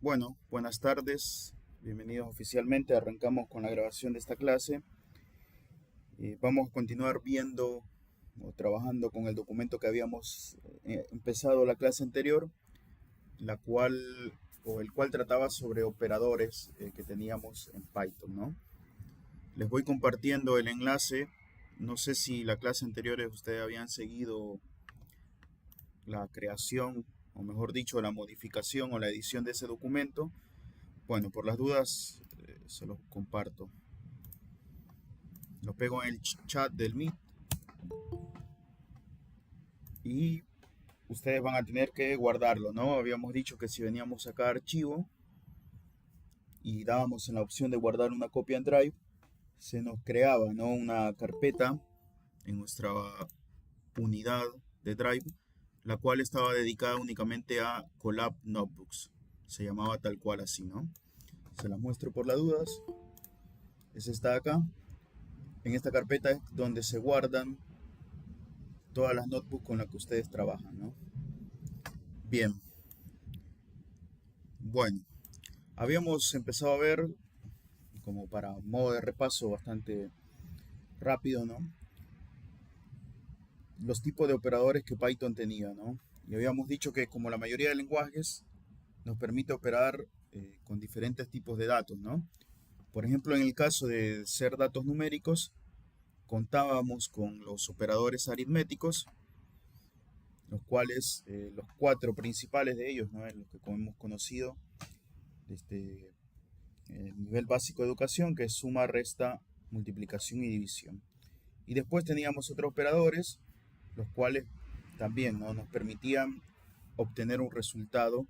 Bueno, buenas tardes, bienvenidos oficialmente. Arrancamos con la grabación de esta clase. Vamos a continuar viendo o trabajando con el documento que habíamos empezado la clase anterior, la cual o el cual trataba sobre operadores que teníamos en Python, ¿no? Les voy compartiendo el enlace. No sé si la clase anterior ustedes habían seguido la creación, o mejor dicho, la modificación o la edición de ese documento. Bueno, por las dudas se los comparto. Lo pego en el chat del Meet y ustedes van a tener que guardarlo, ¿no? Habíamos dicho que si veníamos acá a archivo y dábamos en la opción de guardar una copia en Drive, se nos creaba, ¿no?, una carpeta en nuestra unidad de Drive, la cual estaba dedicada únicamente a Colab Notebooks. Se llamaba tal cual así, ¿no? Se las muestro por las dudas. Es esta de acá. En esta carpeta es donde se guardan todas las notebooks con las que ustedes trabajan, ¿no? Bien, bueno, habíamos empezado a ver, como para modo de repaso bastante rápido, ¿no?, los tipos de operadores que Python tenía, ¿no? Y habíamos dicho que, como la mayoría de lenguajes, nos permite operar con diferentes tipos de datos, ¿no? Por ejemplo, en el caso de ser datos numéricos, contábamos con los operadores aritméticos, los cuales, los cuatro principales de ellos, ¿no?, los que hemos conocido desde el nivel básico de educación, que es suma, resta, multiplicación y división. Y después teníamos otros operadores, los cuales también, ¿no?, nos permitían obtener un resultado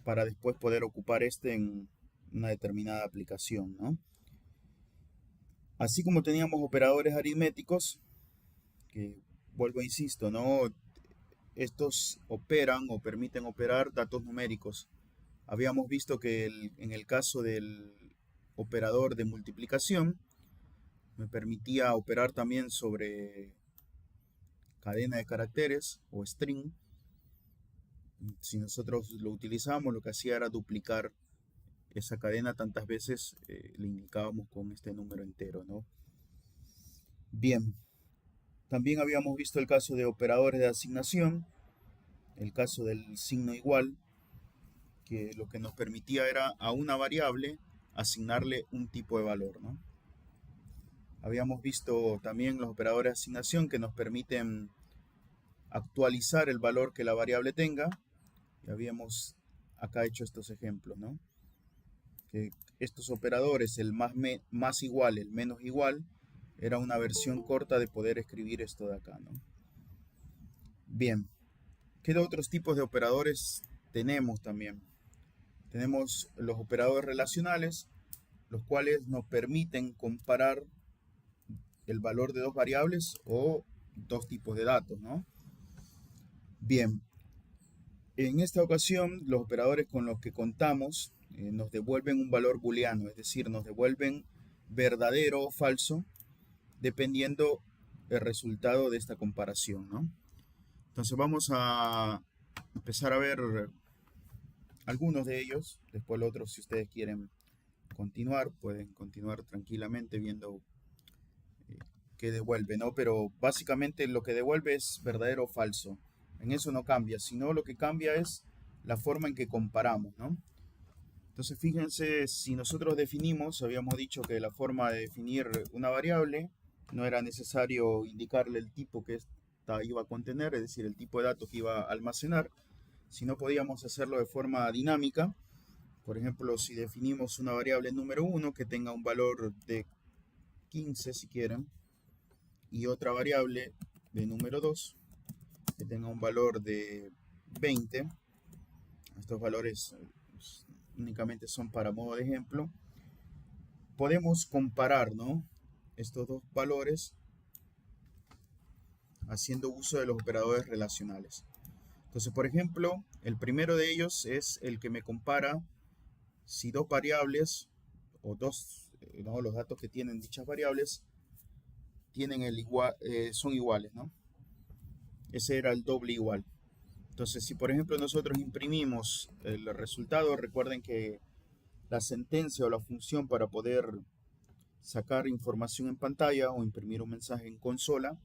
para después poder ocupar este en una determinada aplicación, ¿no? Así como teníamos operadores aritméticos, que vuelvo e insisto, ¿no?, estos operan o permiten operar datos numéricos. Habíamos visto que en el caso del operador de multiplicación, me permitía operar también sobre cadena de caracteres o string. Si nosotros lo utilizamos, lo que hacía era duplicar esa cadena tantas veces, le indicábamos con este número entero, ¿no? Bien, también habíamos visto el caso de operadores de asignación, el caso del signo igual, que lo que nos permitía era a una variable asignarle un tipo de valor, ¿no? Habíamos visto también los operadores de asignación que nos permiten actualizar el valor que la variable tenga, y habíamos acá hecho estos ejemplos, ¿no? Que estos operadores, el más igual, el menos igual, era una versión corta de poder escribir esto de acá, ¿no? Bien, ¿qué otros tipos de operadores tenemos también? Tenemos los operadores relacionales, los cuales nos permiten comparar el valor de dos variables o dos tipos de datos, ¿no? Bien, en esta ocasión los operadores con los que contamos nos devuelven un valor booleano, es decir, nos devuelven verdadero o falso dependiendo el resultado de esta comparación, ¿no? Entonces vamos a empezar a ver algunos de ellos. Después los otros, si ustedes quieren continuar, pueden continuar tranquilamente viendo qué devuelve, ¿no? Pero básicamente lo que devuelve es verdadero o falso. En eso no cambia, sino lo que cambia es la forma en que comparamos, ¿no? Entonces fíjense, si nosotros definimos, habíamos dicho que la forma de definir una variable no era necesario indicarle el tipo que esta iba a contener, es decir, el tipo de datos que iba a almacenar, sino podíamos hacerlo de forma dinámica. Por ejemplo, si definimos una variable número 1 que tenga un valor de 15, si quieren, y otra variable de número 2 que tenga un valor de 20, estos valores únicamente son para modo de ejemplo, podemos comparar, ¿no?, estos dos valores haciendo uso de los operadores relacionales. Entonces, por ejemplo, el primero de ellos es el que me compara si dos variables o dos, no, los datos que tienen dichas variables tienen son iguales, ¿no? Ese era el doble igual. Entonces, si por ejemplo nosotros imprimimos el resultado, recuerden que la sentencia o la función para poder sacar información en pantalla o imprimir un mensaje en consola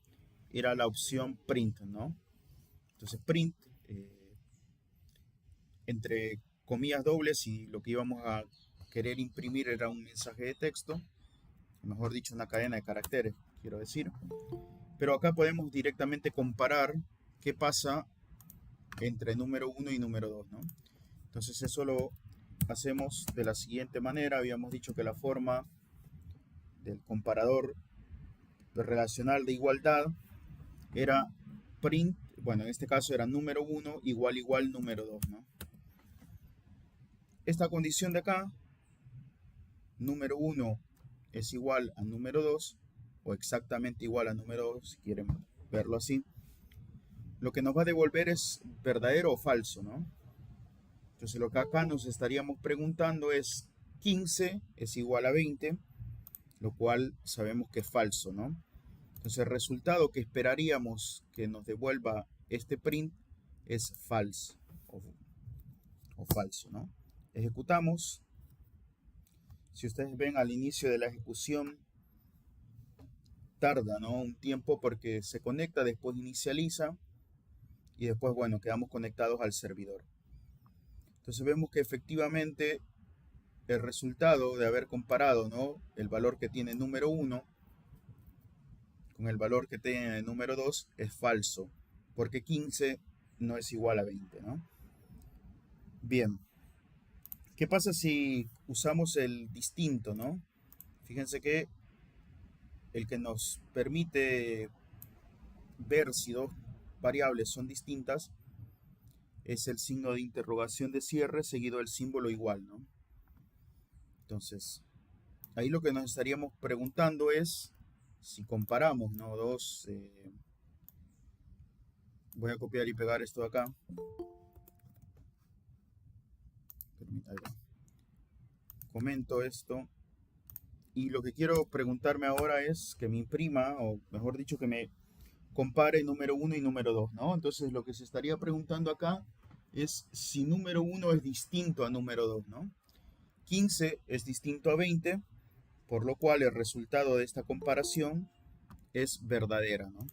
era la opción print, ¿no? Entonces print, entre comillas dobles, y lo que íbamos a querer imprimir era un mensaje de texto, mejor dicho una cadena de caracteres, quiero decir. Pero acá podemos directamente comparar qué pasa entre número 1 y número 2, ¿no? Entonces eso lo hacemos de la siguiente manera. Habíamos dicho que la forma del comparador relacional de igualdad era print, bueno, en este caso era número 1 igual igual número 2, ¿no? Esta condición de acá, número 1 es igual a número 2, o exactamente igual a número 2, si quieren verlo así, lo que nos va a devolver es verdadero o falso, ¿no? Entonces lo que acá nos estaríamos preguntando es 15 es igual a 20, lo cual sabemos que es falso, ¿no? Entonces el resultado que esperaríamos que nos devuelva este print es false o falso, ¿no? Ejecutamos. Si ustedes ven al inicio de la ejecución tarda, ¿no? Un tiempo porque se conecta, después inicializa y después, bueno, quedamos conectados al servidor. Entonces vemos que efectivamente el resultado de haber comparado, ¿no?, el valor que tiene número 1 con el valor que tiene el número 2 es falso, porque 15 no es igual a 20, ¿no? Bien, ¿qué pasa si usamos el distinto, ¿no? Fíjense que el que nos permite ver si dos variables son distintas es el signo de interrogación de cierre seguido del símbolo igual, ¿no? Entonces, ahí lo que nos estaríamos preguntando es si comparamos, ¿no?, voy a copiar y pegar esto de acá. Comento esto. Y lo que quiero preguntarme ahora es que me imprima, o mejor dicho, que me compare número 1 y número 2, ¿no? Entonces lo que se estaría preguntando acá es si número 1 es distinto a número 2, ¿no? 15 es distinto a 20, por lo cual el resultado de esta comparación es verdadera, ¿no?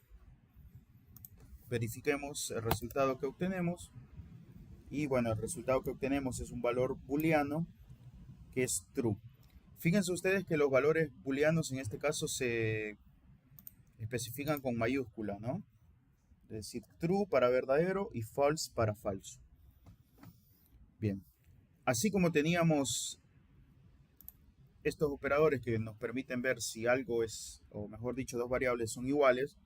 Verifiquemos el resultado que obtenemos. Y bueno, el resultado que obtenemos es un valor booleano que es true. Fíjense ustedes que los valores booleanos en este caso se especifican con mayúscula, ¿no? Es decir, true para verdadero y false para falso. Bien, así como teníamos estos operadores que nos permiten ver si algo es, o mejor dicho, dos variables son iguales,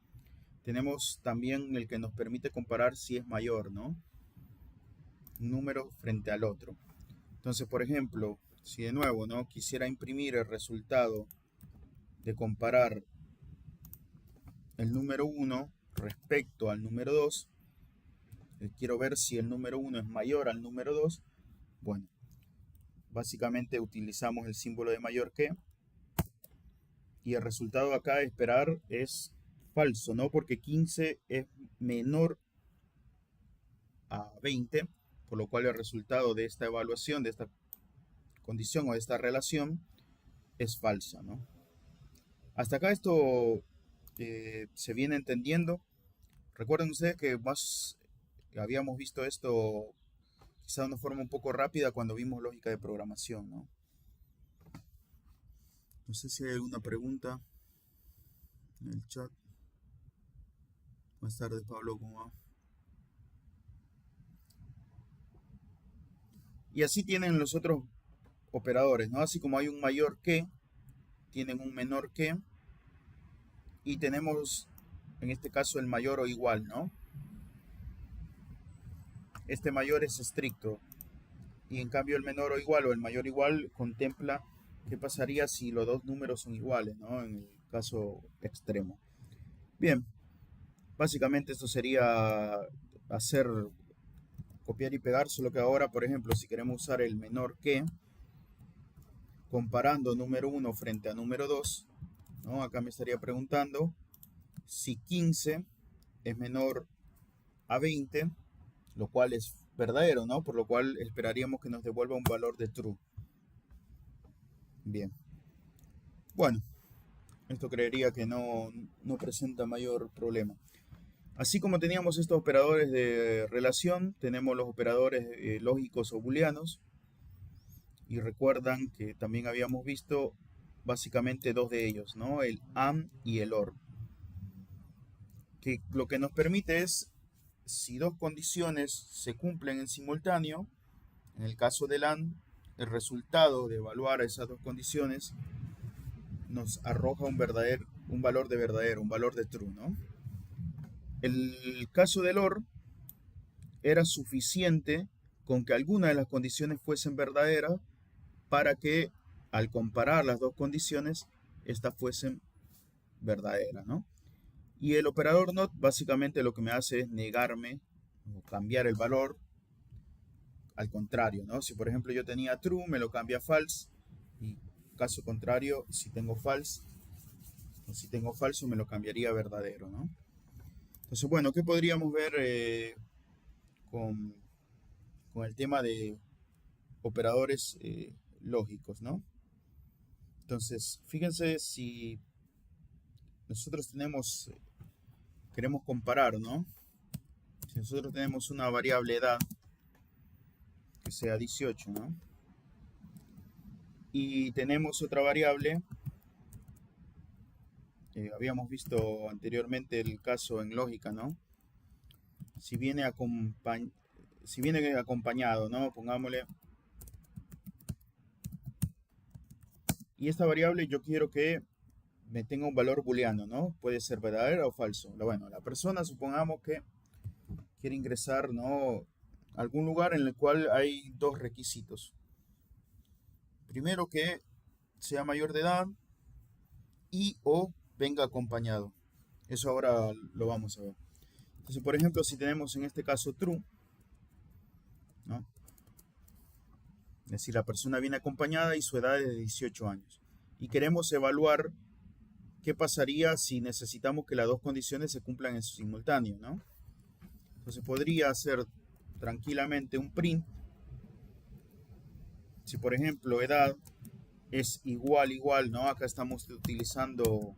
tenemos también el que nos permite comparar si es mayor, ¿no?, un número frente al otro. Entonces, por ejemplo, si de nuevo, ¿no?, quisiera imprimir el resultado de comparar el número 1 respecto al número 2, quiero ver si el número 1 es mayor al número 2, bueno, básicamente utilizamos el símbolo de mayor que, y el resultado acá de esperar es falso, ¿no?, porque 15 es menor a 20, por lo cual el resultado de esta evaluación, de esta condición o de esta relación es falsa, ¿no? Hasta acá esto se viene entendiendo. Recuerden ustedes que más habíamos visto esto quizá de una forma un poco rápida cuando vimos lógica de programación, ¿no? No sé si hay alguna pregunta en el chat. Buenas tardes, Pablo, ¿cómo va? Y así tienen los otros operadores, ¿no? Así como hay un mayor que, tienen un menor que, y tenemos en este caso el mayor o igual, ¿no? Este mayor es estricto y en cambio el menor o igual o el mayor igual contempla qué pasaría si los dos números son iguales, ¿no?, en el caso extremo. Bien, básicamente esto sería hacer copiar y pegar, solo que ahora, por ejemplo, si queremos usar el menor que, comparando número 1 frente a número 2, ¿no?, acá me estaría preguntando si 15 es menor a 20, lo cual es verdadero, ¿no? Por lo cual esperaríamos que nos devuelva un valor de true. Bien. Bueno, esto creería que no presenta mayor problema. Así como teníamos estos operadores de relación, tenemos los operadores lógicos o booleanos. Y recuerdan que también habíamos visto básicamente dos de ellos, ¿no? El AND y el OR. Que lo que nos permite es, si dos condiciones se cumplen en simultáneo, en el caso del AND, el resultado de evaluar esas dos condiciones nos arroja un valor de verdadero, un valor de true, ¿no? El caso del OR era suficiente con que alguna de las condiciones fuesen verdaderas para que al comparar las dos condiciones, estas fuesen verdaderas, ¿no? Y el operador NOT básicamente lo que me hace es negarme o cambiar el valor al contrario, ¿no? Si por ejemplo yo tenía true, me lo cambia a false, y caso contrario, si tengo false, o si tengo falso, me lo cambiaría a verdadero, ¿no? Entonces, bueno, ¿qué podríamos ver con, con el tema de operadores lógicos, ¿no? Entonces, fíjense si nosotros queremos comparar, ¿no? Si nosotros tenemos una variable edad que sea 18, ¿no? Y tenemos otra variable, habíamos visto anteriormente el caso en lógica, ¿no? Si viene acompañado, ¿no? Pongámosle. Y esta variable yo quiero que me tenga un valor booleano, ¿no? Puede ser verdadero o falso. Bueno, la persona supongamos que quiere ingresar, ¿no? A algún lugar en el cual hay dos requisitos. Primero, que sea mayor de edad y o venga acompañado. Eso ahora lo vamos a ver. Entonces, por ejemplo, si tenemos en este caso true, ¿no? Es decir, la persona viene acompañada y su edad es de 18 años. Y queremos evaluar qué pasaría si necesitamos que las dos condiciones se cumplan en simultáneo, ¿no? Entonces podría hacer tranquilamente un print. Si por ejemplo edad es igual, ¿no? Acá estamos utilizando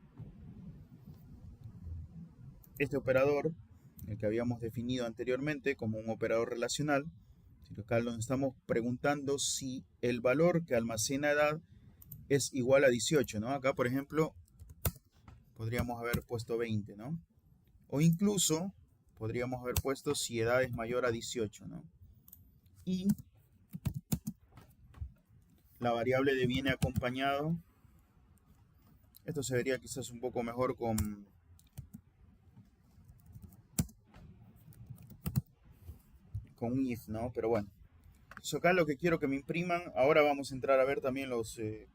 este operador, el que habíamos definido anteriormente como un operador relacional. Acá nos estamos preguntando si el valor que almacena edad es igual a 18, ¿no? Acá, por ejemplo, podríamos haber puesto 20, ¿no? O incluso podríamos haber puesto si edad es mayor a 18, ¿no? Y la variable de viene acompañado. Esto se vería quizás un poco mejor con un if, ¿no? Pero bueno. Entonces acá lo que quiero que me impriman, ahora vamos a entrar a ver también los que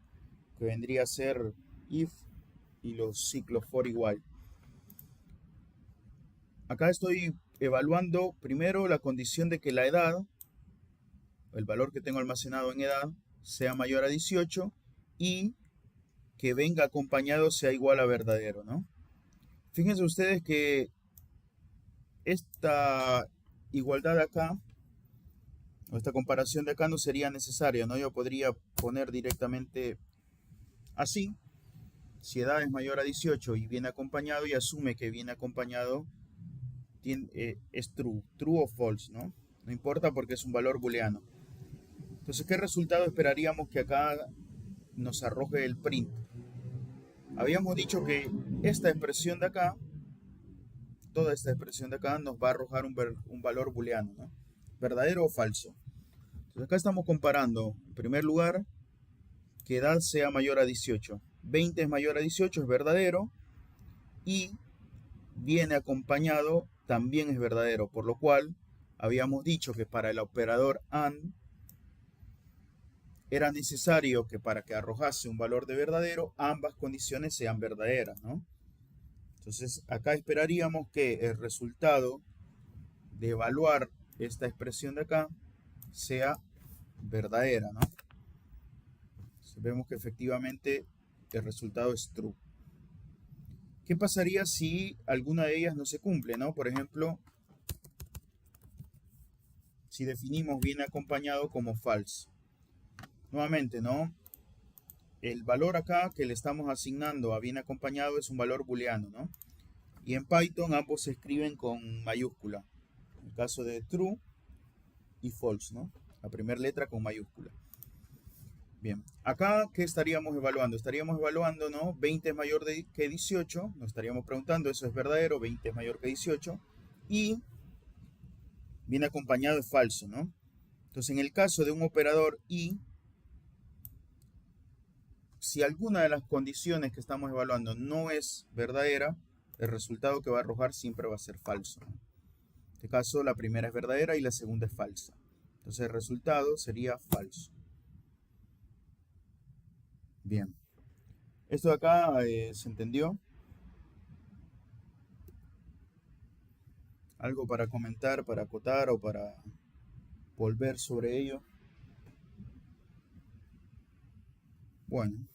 vendría a ser if y los ciclos for igual. Acá estoy evaluando primero la condición de que la edad, el valor que tengo almacenado en edad, sea mayor a 18 y que venga acompañado sea igual a verdadero, ¿no? Fíjense ustedes que esta igualdad de acá, o esta comparación de acá no sería necesaria, ¿no? Yo podría poner directamente así, si edad es mayor a 18 y viene acompañado, y asume que viene acompañado, es true o false, ¿no? No importa porque es un valor booleano. Entonces, ¿qué resultado esperaríamos que acá nos arroje el print? Habíamos dicho que esta expresión de acá, toda esta expresión de acá, nos va a arrojar un valor booleano, ¿no? ¿Verdadero o falso? Entonces acá estamos comparando, en primer lugar, que edad sea mayor a 18. 20 es mayor a 18, es verdadero, y viene acompañado, también es verdadero, por lo cual habíamos dicho que para el operador AND era necesario que para que arrojase un valor de verdadero, ambas condiciones sean verdaderas, ¿no? Entonces acá esperaríamos que el resultado de evaluar esta expresión de acá sea verdadera, ¿no? Entonces vemos que efectivamente el resultado es true. ¿Qué pasaría si alguna de ellas no se cumple, ¿no? Por ejemplo, si definimos viene acompañado como false. Nuevamente, ¿no? El valor acá que le estamos asignando a viene acompañado es un valor booleano, ¿no? Y en Python ambos se escriben con mayúscula. En el caso de true y false, ¿no? La primera letra con mayúscula. Bien, acá, ¿qué estaríamos evaluando? Estaríamos evaluando, ¿no? 20 es mayor que 18. Nos estaríamos preguntando, ¿eso es verdadero? 20 es mayor que 18. Y viene acompañado de falso, ¿no? Entonces, en el caso de un operador y, si alguna de las condiciones que estamos evaluando no es verdadera, el resultado que va a arrojar siempre va a ser falso, ¿no? En este caso, la primera es verdadera y la segunda es falsa. Entonces, el resultado sería falso. Bien. Esto de acá se entendió. ¿Algo para comentar, para acotar o para volver sobre ello? Bueno,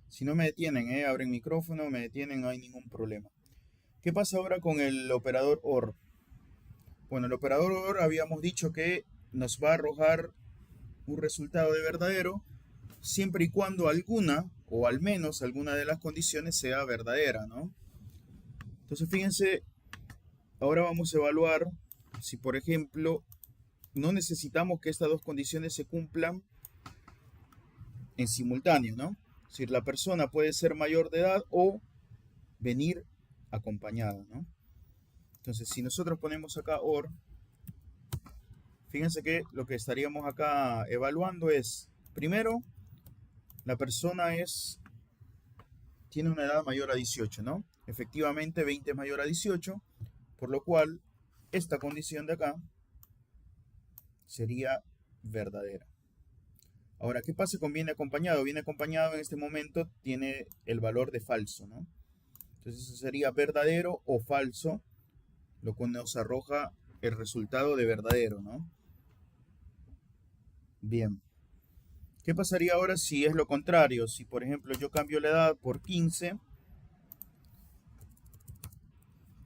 si no me detienen, abren micrófono, me detienen, no hay ningún problema. ¿Qué pasa ahora con el operador OR? Bueno, el operador OR habíamos dicho que nos va a arrojar un resultado de verdadero siempre y cuando alguna, o al menos alguna de las condiciones sea verdadera, ¿no? Entonces fíjense, ahora vamos a evaluar si, por ejemplo, no necesitamos que estas dos condiciones se cumplan en simultáneo, ¿no? Es decir, la persona puede ser mayor de edad o venir acompañada, ¿no? Entonces, si nosotros ponemos acá OR, fíjense que lo que estaríamos acá evaluando es, primero, la persona tiene una edad mayor a 18, ¿no? Efectivamente, 20 es mayor a 18, por lo cual esta condición de acá sería verdadera. Ahora, ¿qué pasa con viene acompañado? Viene acompañado en este momento tiene el valor de falso, ¿no? Entonces eso sería verdadero o falso, lo cual nos arroja el resultado de verdadero, ¿no? Bien. ¿Qué pasaría ahora si es lo contrario? Si, por ejemplo, yo cambio la edad por 15,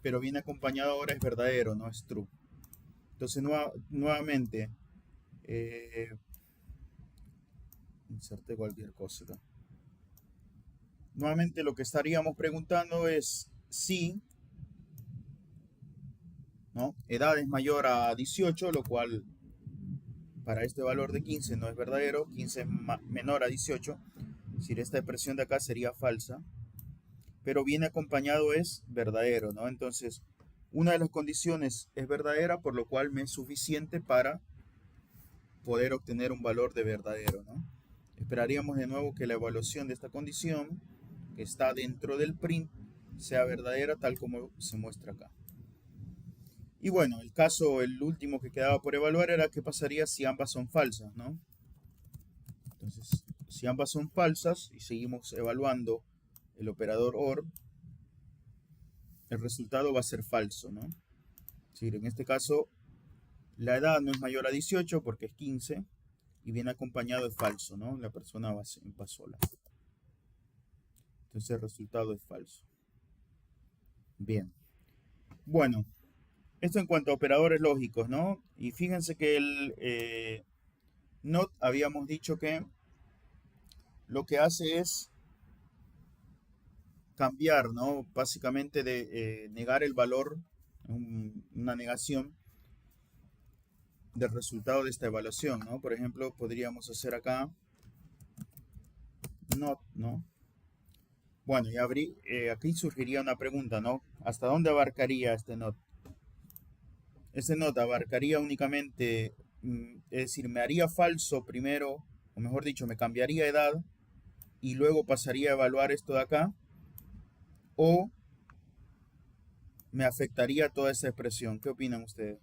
pero viene acompañado ahora es verdadero, no es true. Entonces, nuevamente, inserté cualquier cosa acá. Nuevamente lo que estaríamos preguntando es si, ¿no? Edad es mayor a 18, lo cual para este valor de 15 no es verdadero, 15 es menor a 18, es decir, esta expresión de acá sería falsa, pero viene acompañado es verdadero, ¿no? Entonces, una de las condiciones es verdadera, por lo cual me es suficiente para poder obtener un valor de verdadero, ¿no? Esperaríamos de nuevo que la evaluación de esta condición, que está dentro del print, sea verdadera tal como se muestra acá. Y bueno, el último que quedaba por evaluar era qué pasaría si ambas son falsas, ¿no? Entonces, si ambas son falsas y seguimos evaluando el operador OR, el resultado va a ser falso, ¿no? Es decir, en este caso, la edad no es mayor a 18 porque es 15 y viene acompañado de falso, ¿no? La persona va sola. Entonces el resultado es falso. Bien. Bueno, esto en cuanto a operadores lógicos, ¿no? Y fíjense que el not habíamos dicho que lo que hace es cambiar, ¿no? Básicamente de negar el valor, una negación del resultado de esta evaluación, ¿no? Por ejemplo, podríamos hacer acá not, ¿no? Bueno, y aquí surgiría una pregunta, ¿no? ¿Hasta dónde abarcaría este not? Este not abarcaría únicamente, es decir, me haría falso primero, o mejor dicho, me cambiaría edad y luego pasaría a evaluar esto de acá, o me afectaría toda esta expresión. ¿Qué opinan ustedes?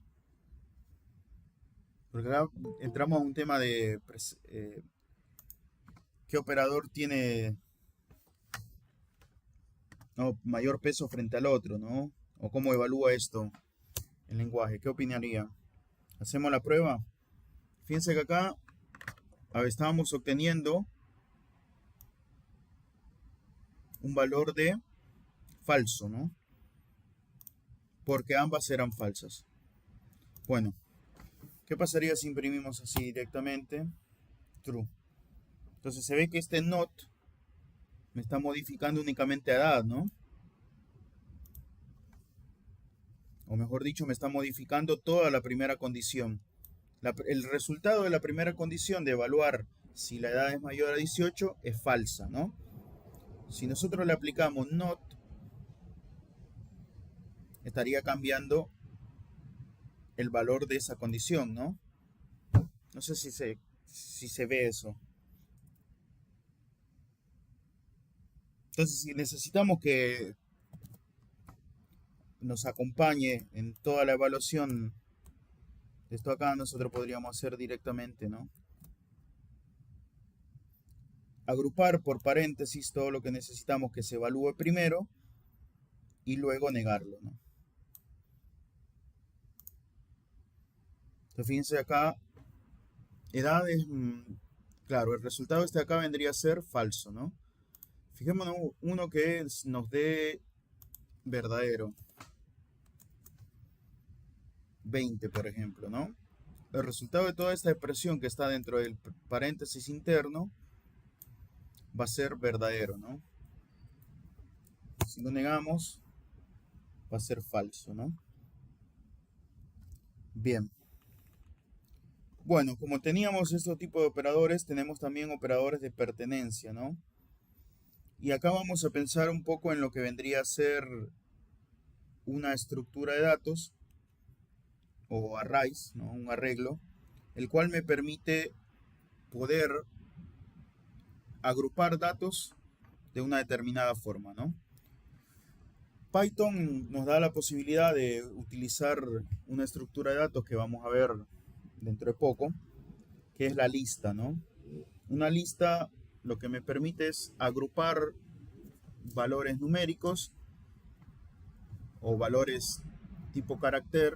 Porque acá entramos a un tema de qué operador tiene, ¿no?, mayor peso frente al otro, ¿no? O cómo evalúa esto el lenguaje. ¿Qué opinaría? ¿Hacemos la prueba? Fíjense que acá estábamos obteniendo un valor de falso, ¿no? Porque ambas eran falsas. Bueno, ¿Qué pasaría si imprimimos así directamente? True. Entonces se ve que este not me está modificando únicamente a edad, ¿no? O mejor dicho, me está modificando toda la primera condición. El resultado de la primera condición de evaluar si la edad es mayor a 18 es falsa, ¿no? Si nosotros le aplicamos not, estaría cambiando el valor de esa condición, ¿no? No sé si se ve eso. Entonces, si necesitamos que nos acompañe en toda la evaluación de esto acá, nosotros podríamos hacer directamente, ¿no? Agrupar por paréntesis todo lo que necesitamos que se evalúe primero y luego negarlo, ¿no? Entonces, fíjense acá, edad es, claro, el resultado de este acá vendría a ser falso, ¿no? Fijémonos uno que nos dé verdadero. 20, por ejemplo, ¿no? El resultado de toda esta expresión que está dentro del paréntesis interno va a ser verdadero, ¿no? Si lo negamos, va a ser falso, ¿no? Bien. Bueno, como teníamos estos tipos de operadores, tenemos también operadores de pertenencia, ¿no? Y acá vamos a pensar un poco en lo que vendría a ser una estructura de datos o arrays, ¿no? Un arreglo, el cual me permite poder agrupar datos de una determinada forma, ¿no? Python nos da la posibilidad de utilizar una estructura de datos que vamos a ver dentro de poco, que es la lista, ¿no? Una lista lo que me permite es agrupar valores numéricos o valores tipo carácter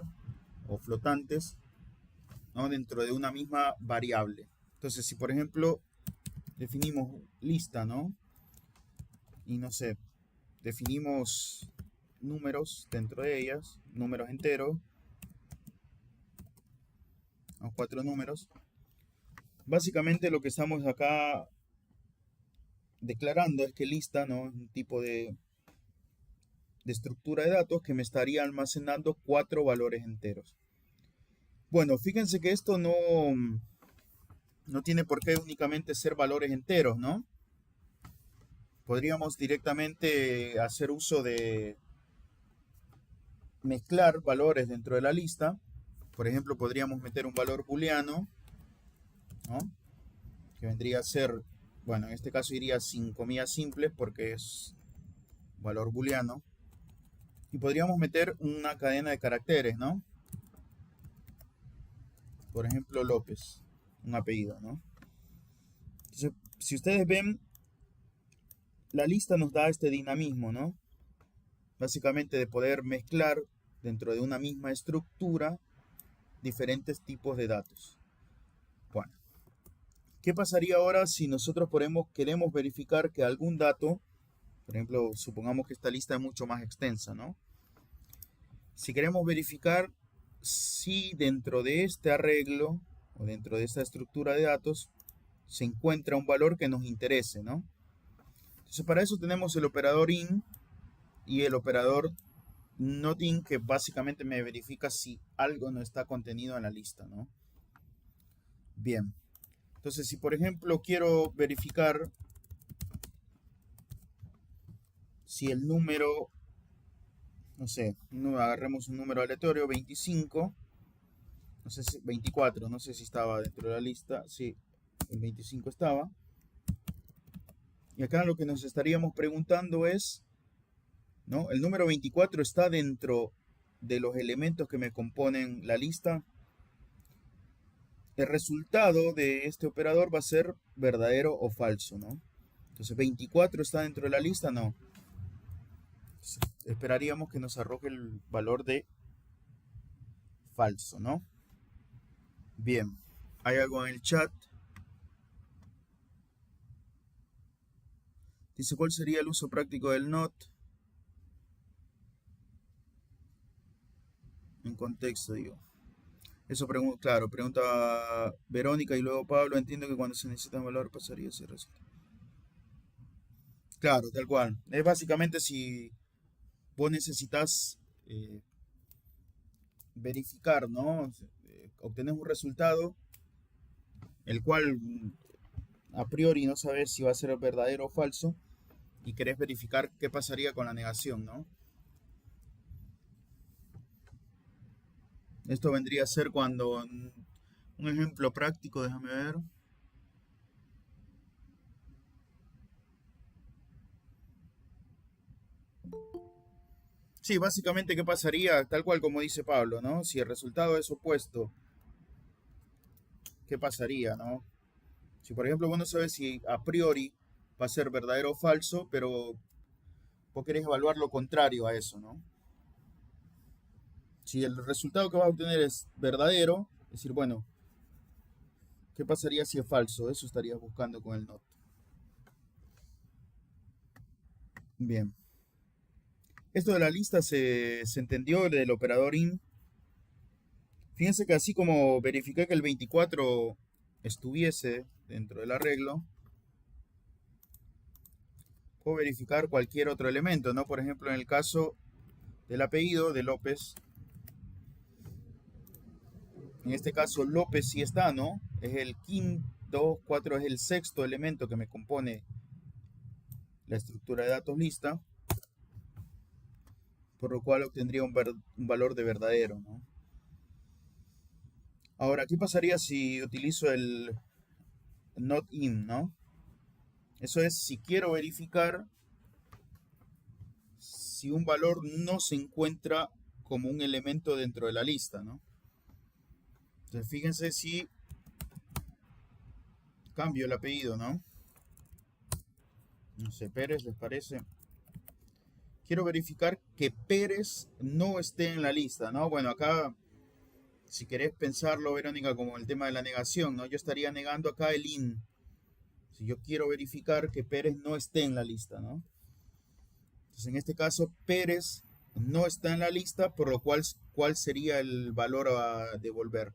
o flotantes, ¿no? Dentro de una misma variable. Entonces, si por ejemplo definimos lista, ¿no? Y no sé, definimos números dentro de ellas, números enteros, o 4 números. Básicamente lo que estamos acá declarando es que lista, ¿no? Es un tipo de estructura de datos que me estaría almacenando 4 valores enteros. Bueno, fíjense que esto no tiene por qué únicamente ser valores enteros, ¿no? Podríamos directamente hacer uso de mezclar valores dentro de la lista. Por ejemplo, podríamos meter un valor booleano, ¿no? Que vendría a ser, bueno, en este caso iría sin comillas simples porque es valor booleano. Y podríamos meter una cadena de caracteres, ¿no? Por ejemplo, López, un apellido, ¿no? Entonces, si ustedes ven, la lista nos da este dinamismo, ¿no? Básicamente de poder mezclar dentro de una misma estructura diferentes tipos de datos. Bueno, ¿qué pasaría ahora si nosotros queremos verificar que algún dato, por ejemplo, supongamos que esta lista es mucho más extensa, ¿no? Si queremos verificar si dentro de este arreglo o dentro de esta estructura de datos se encuentra un valor que nos interese, ¿no? Entonces para eso tenemos el operador in y el operador not in, que básicamente me verifica si algo no está contenido en la lista, ¿no? Bien, entonces si por ejemplo quiero verificar si el número, no sé, agarremos un número aleatorio, 25, no sé si 24, no sé si estaba dentro de la lista, sí, el 25 estaba. Y acá lo que nos estaríamos preguntando es, ¿no? El número 24 está dentro de los elementos que me componen la lista. El resultado de este operador va a ser verdadero o falso, ¿no? Entonces, 24 está dentro de la lista, no. Entonces, esperaríamos que nos arroje el valor de falso, ¿no? Bien, hay algo en el chat. Dice, ¿cuál sería el uso práctico del not? En contexto, digo. Eso claro, pregunta Verónica y luego Pablo. Entiendo que cuando se necesita un valor pasaría ese resultado. Claro, tal cual. Es básicamente si vos necesitas verificar, ¿no? Obtenés un resultado, el cual a priori no sabes si va a ser verdadero o falso, y querés verificar qué pasaría con la negación, ¿no? Esto vendría a ser cuando, un ejemplo práctico, déjame ver. Sí, básicamente qué pasaría, tal cual como dice Pablo, ¿no? Si el resultado es opuesto, ¿qué pasaría, no? Si por ejemplo vos no sabes si a priori va a ser verdadero o falso, pero vos querés evaluar lo contrario a eso, ¿no? Si el resultado que vas a obtener es verdadero, es decir, bueno, ¿qué pasaría si es falso? Eso estarías buscando con el not. Bien. Esto de la lista se entendió del operador in. Fíjense que así como verifiqué que el 24 estuviese dentro del arreglo, puedo verificar cualquier otro elemento, ¿no? Por ejemplo, en el caso del apellido de López, en este caso López sí está, ¿no? Es el quinto, 4 es el sexto elemento que me compone la estructura de datos lista, por lo cual obtendría un valor de verdadero, ¿no? Ahora, ¿qué pasaría si utilizo el not in, ¿no? Eso es si quiero verificar si un valor no se encuentra como un elemento dentro de la lista, ¿no? Entonces, fíjense si cambio el apellido, ¿no? No sé, Pérez, ¿les parece? Quiero verificar que Pérez no esté en la lista, ¿no? Bueno, acá, si querés pensarlo, Verónica, como el tema de la negación, ¿no? Yo estaría negando acá el in. Si yo quiero verificar que Pérez no esté en la lista, ¿no? Entonces, en este caso, Pérez no está en la lista, por lo cual, ¿cuál sería el valor a devolver?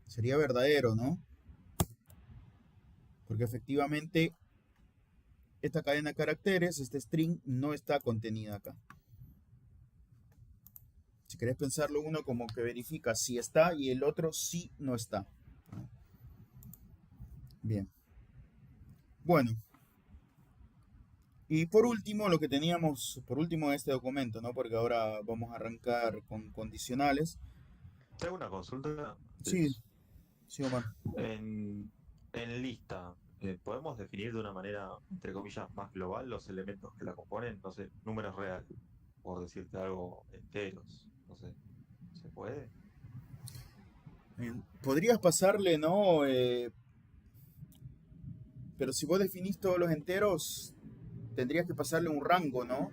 Sería verdadero, ¿no? Porque efectivamente esta cadena de caracteres, este string, no está contenida acá. Si querés pensarlo, uno como que verifica si está y el otro si no está. Bien. Bueno, y por último, lo que teníamos, por último, este documento, ¿no? Porque ahora vamos a arrancar con condicionales. Te hago una consulta Sí, antes. sí, Omar. En lista, ¿podemos definir de una manera, entre comillas, más global los elementos que la componen? No sé, números reales, por decirte algo, enteros, no sé, ¿se puede? Podrías pasarle, ¿no? Pero si vos definís todos los enteros, tendrías que pasarle un rango, ¿no?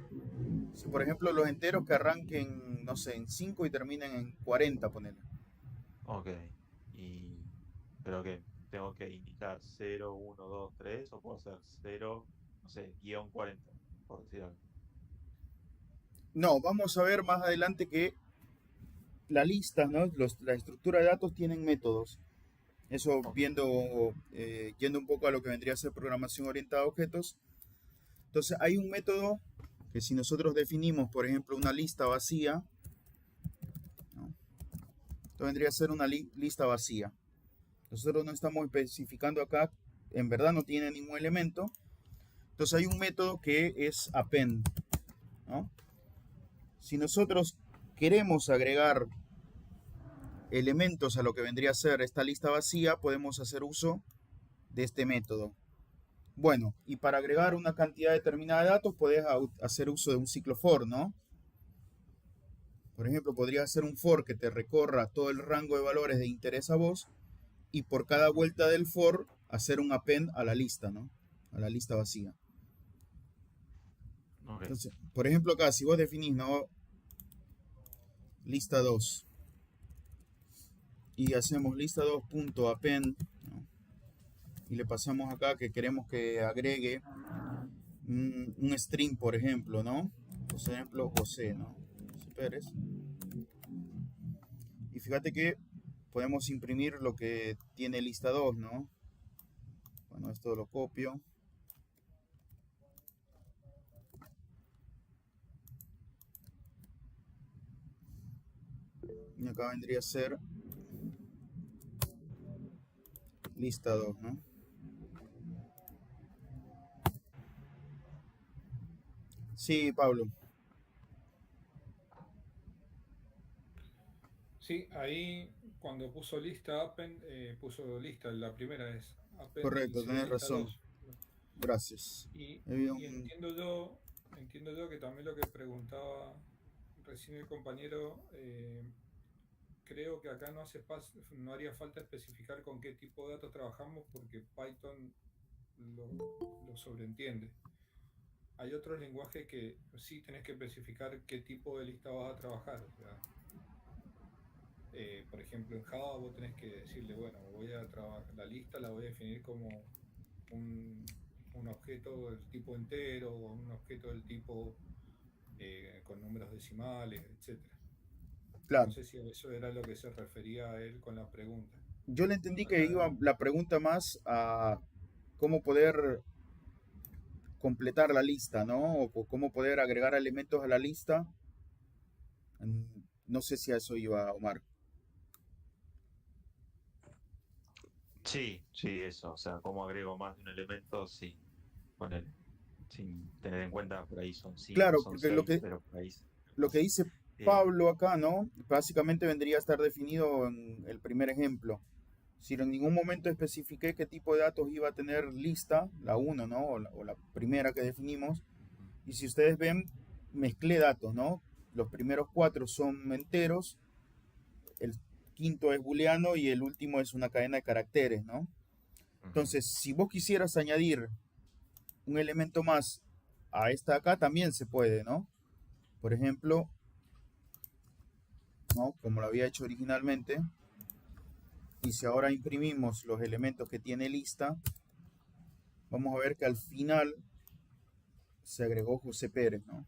Si por ejemplo los enteros que arranquen, no sé, en 5 y terminen en 40, ponele. Ok, y pero que tengo que indicar 0, 1, 2, 3 o puedo hacer 0, no sé, guión 40 por decir algo. No, vamos a ver más adelante que la lista, ¿no? La estructura de datos tienen métodos. Eso Ok, viendo, yendo un poco a lo que vendría a ser programación orientada a objetos. Entonces hay un método que si nosotros definimos, por ejemplo, una lista vacía, ¿no? Esto vendría a ser una lista vacía. Nosotros no estamos especificando acá, en verdad no tiene ningún elemento. Entonces hay un método que es append, ¿no? Si nosotros queremos agregar elementos a lo que vendría a ser esta lista vacía, podemos hacer uso de este método. Bueno, y para agregar una cantidad determinada de datos, puedes hacer uso de un ciclo for, ¿no? Por ejemplo, podría hacer un for que te recorra todo el rango de valores de interés a vos y por cada vuelta del for hacer un append a la lista, ¿no? A la lista vacía. ok. Entonces, por ejemplo, acá, si vos definís, ¿no? Lista 2 y hacemos lista 2.append, ¿no? Y le pasamos acá que queremos que agregue un string, por ejemplo, ¿no? Por ejemplo, José, ¿no? José Pérez. Y fíjate que podemos imprimir lo que tiene lista 2, ¿no? Bueno, esto lo copio. Y acá vendría a ser lista 2, ¿no? Sí, Pablo. Sí, ahí cuando puso lista append, puso lista, la primera es append y Correcto, dice tenés lista razón. 2. Gracias. Y, Había y un- entiendo yo que también lo que preguntaba recién el compañero, creo que acá no haría falta especificar con qué tipo de datos trabajamos porque Python lo sobreentiende. Hay otros lenguajes que sí tenés que especificar qué tipo de lista vas a trabajar. O sea, por ejemplo, en Java vos tenés que decirle, bueno, voy a trabajar la lista, la voy a definir como un, un objeto del tipo entero o un objeto del tipo con números decimales, etcétera. No Claro, sé si a eso era lo que se refería a él con la pregunta. yo le entendí que Acá, iba la pregunta más a cómo poder completar la lista, ¿no? O cómo poder agregar elementos a la lista. No sé si a eso iba Omar. Sí, sí, eso. O sea, cómo agrego más de un elemento sin tener en cuenta por ahí son cinco, Claro, son porque seis, pero por ahí lo que más. dice Eh, Pablo acá, ¿no? Básicamente vendría a estar definido en el primer ejemplo. Si en ningún momento especifiqué qué tipo de datos iba a tener lista, la uno, ¿no? O la primera que definimos. Y si ustedes ven, mezclé datos, ¿no? Los primeros 4 son enteros, el quinto es booleano y el último es una cadena de caracteres, ¿no? ujú. Entonces, si vos quisieras añadir un elemento más a esta acá, también se puede, ¿no? Por ejemplo, ¿no? Como lo había hecho originalmente. Y si ahora imprimimos los elementos que tiene lista, vamos a ver que al final se agregó José Pérez, ¿no?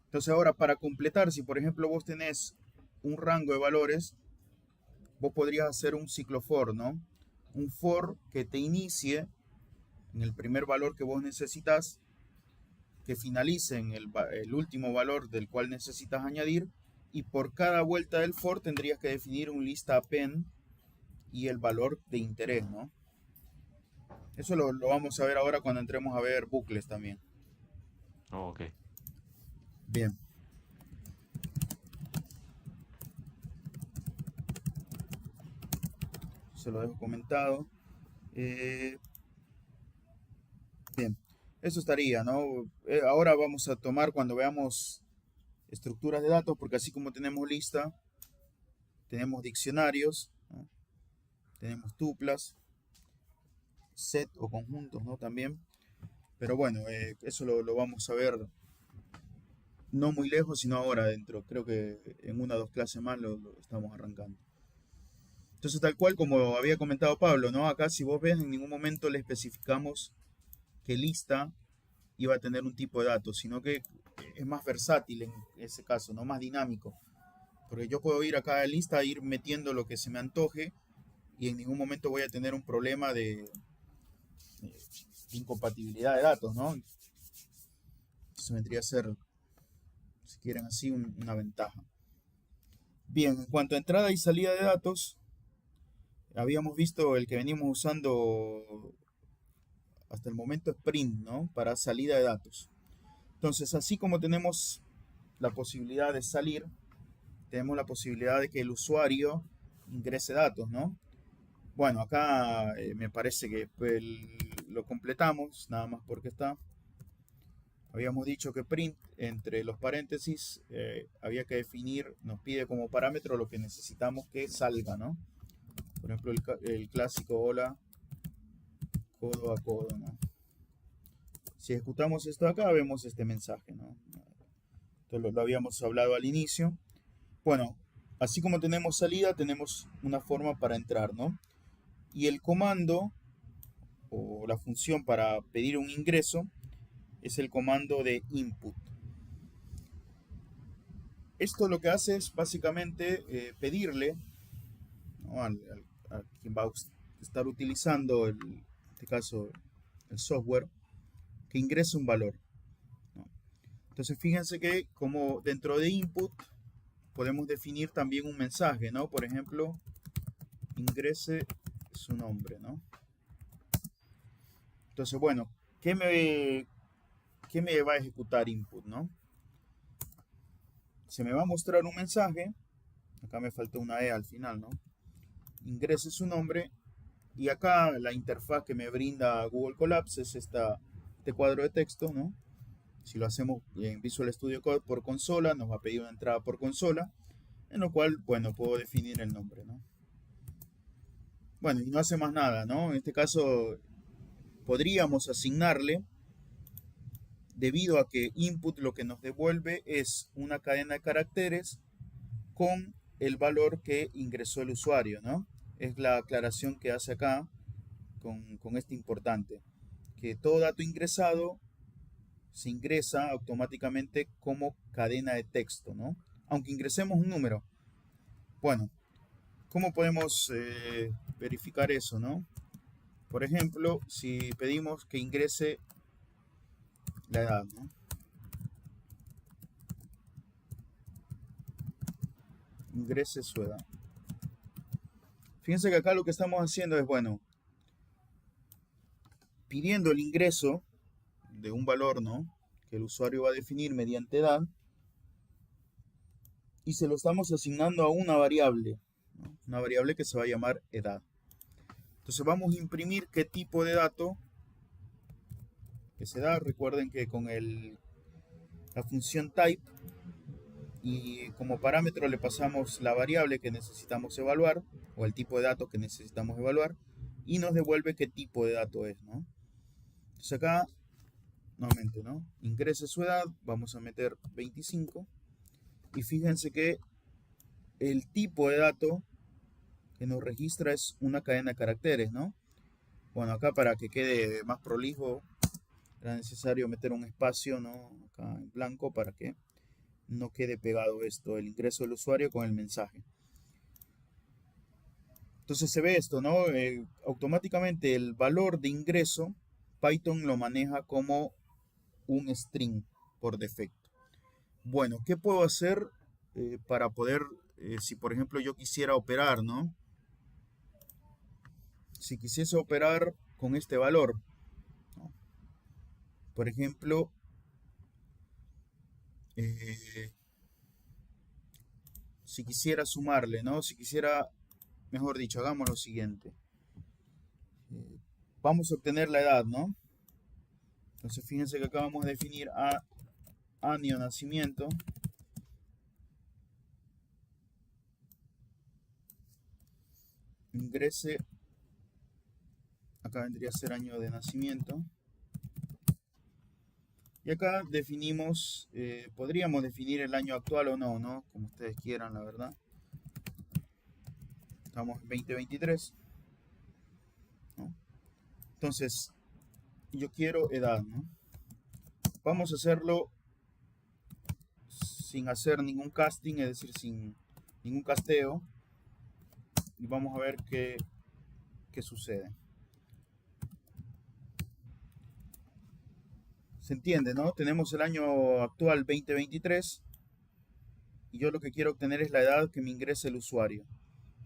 Entonces ahora para completar, si por ejemplo vos tenés un rango de valores, vos podrías hacer un ciclo for, ¿no? Un for que te inicie en el primer valor que vos necesitas, que finalice en el último valor del cual necesitas añadir, y por cada vuelta del for tendrías que definir un lista append y el valor de interés, ¿no? Eso lo vamos a ver ahora cuando entremos a ver bucles también. Oh, ok. Bien, se lo dejo comentado. Eh, bien, eso estaría, ¿no? Ahora vamos a tomar cuando veamos estructuras de datos, porque así como tenemos lista, tenemos diccionarios, ¿no? Tenemos tuplas, set o conjuntos, ¿no? También. Pero bueno, eso lo vamos a ver no muy lejos, sino ahora dentro. Creo que en una o dos clases más lo estamos arrancando. Entonces, tal cual como había comentado Pablo, ¿no? Acá, si vos ves, en ningún momento le especificamos qué lista iba a tener un tipo de datos, sino que es más versátil en ese caso, ¿no? Más dinámico. Porque yo puedo ir a cada lista, ir metiendo lo que se me antoje y en ningún momento voy a tener un problema de incompatibilidad de datos, ¿no? Eso vendría a ser, si quieren así, una ventaja. Bien, en cuanto a entrada y salida de datos, habíamos visto el que venimos usando hasta el momento es print, ¿no? Para salida de datos. Entonces, así como tenemos la posibilidad de salir, tenemos la posibilidad de que el usuario ingrese datos, ¿no? Bueno, acá me parece que lo completamos, nada más porque está. Habíamos dicho que print entre los paréntesis había que definir, nos pide como parámetro lo que necesitamos que salga, ¿no? Por ejemplo, el clásico hola, codo a codo, ¿no? Si ejecutamos esto acá, vemos este mensaje, ¿no? Esto lo habíamos hablado al inicio. Bueno, así como tenemos salida, tenemos una forma para entrar, ¿no? Y el comando o la función para pedir un ingreso es el comando de input. Esto lo que hace es básicamente pedirle ¿no? A quien va a estar utilizando, en este caso, el software, que ingrese un valor, ¿no? Entonces fíjense que como dentro de input podemos definir también un mensaje, ¿no? Por ejemplo, ingrese su nombre, ¿no? Entonces, bueno, ¿qué me va a ejecutar input, ¿no? Se me va a mostrar un mensaje, acá me faltó una E al final, ¿no? Ingrese su nombre y acá la interfaz que me brinda Google Colapse es este cuadro de texto, ¿no? Si lo hacemos en Visual Studio Code por consola, nos va a pedir una entrada por consola, en lo cual, bueno, puedo definir el nombre, ¿no? Bueno, y no hace más nada, ¿no? En este caso podríamos asignarle, debido a que input lo que nos devuelve es una cadena de caracteres con el valor que ingresó el usuario, ¿no? Es la aclaración que hace acá con este importante, que todo dato ingresado se ingresa automáticamente como cadena de texto, ¿no? Aunque ingresemos un número. Bueno, ¿cómo podemos verificar eso, no? Por ejemplo, si pedimos que ingrese la edad, ¿no? Ingrese su edad. Fíjense que acá lo que estamos haciendo es, bueno, pidiendo el ingreso de un valor, ¿no? Que el usuario va a definir mediante edad, y se lo estamos asignando a una variable, ¿no? Una variable que se va a llamar edad. Entonces vamos a imprimir qué tipo de dato es edad. Recuerden que con la función type y como parámetro le pasamos la variable que necesitamos evaluar o el tipo de dato que necesitamos evaluar y nos devuelve qué tipo de dato es, ¿no? Entonces acá nuevamente, ¿no? Ingrese su edad, vamos a meter 25 y fíjense que el tipo de dato que nos registra es una cadena de caracteres, ¿no? Bueno, acá para que quede más prolijo era necesario meter un espacio, ¿no? Acá en blanco para que no quede pegado esto, el ingreso del usuario con el mensaje. Entonces se ve esto, ¿no? Automáticamente el valor de ingreso, Python lo maneja como un string por defecto. Bueno, ¿qué puedo hacer para poder, si por ejemplo yo quisiera operar, ¿no? Si quisiese operar con este valor, ¿no? Por ejemplo, si quisiera sumarle, ¿no? Si quisiera, mejor dicho, hagamos lo siguiente. Vamos a obtener la edad, ¿no? Entonces fíjense que acá vamos a definir año de nacimiento. Ingrese, acá vendría a ser año de nacimiento. Y acá definimos, podríamos definir el año actual o no, ¿no? Como ustedes quieran, la verdad. Estamos en 2023, ¿no? Entonces, yo quiero edad, ¿no? Vamos a hacerlo sin hacer ningún casting, es decir, sin ningún casteo. Y vamos a ver qué sucede. Se entiende, ¿no? Tenemos el año actual 2023 y yo lo que quiero obtener es la edad que me ingrese el usuario.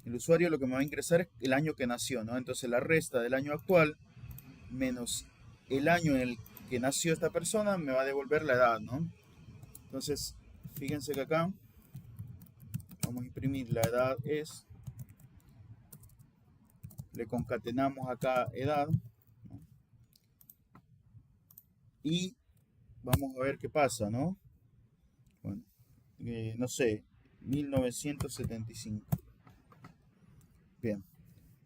El usuario lo que me va a ingresar es el año que nació, ¿no? Entonces la resta del año actual menos el año en el que nació esta persona me va a devolver la edad, ¿no? Entonces, fíjense que acá vamos a imprimir la edad es, le concatenamos acá edad, ¿no? Y vamos a ver qué pasa, ¿no? Bueno, no sé, 1975. Bien,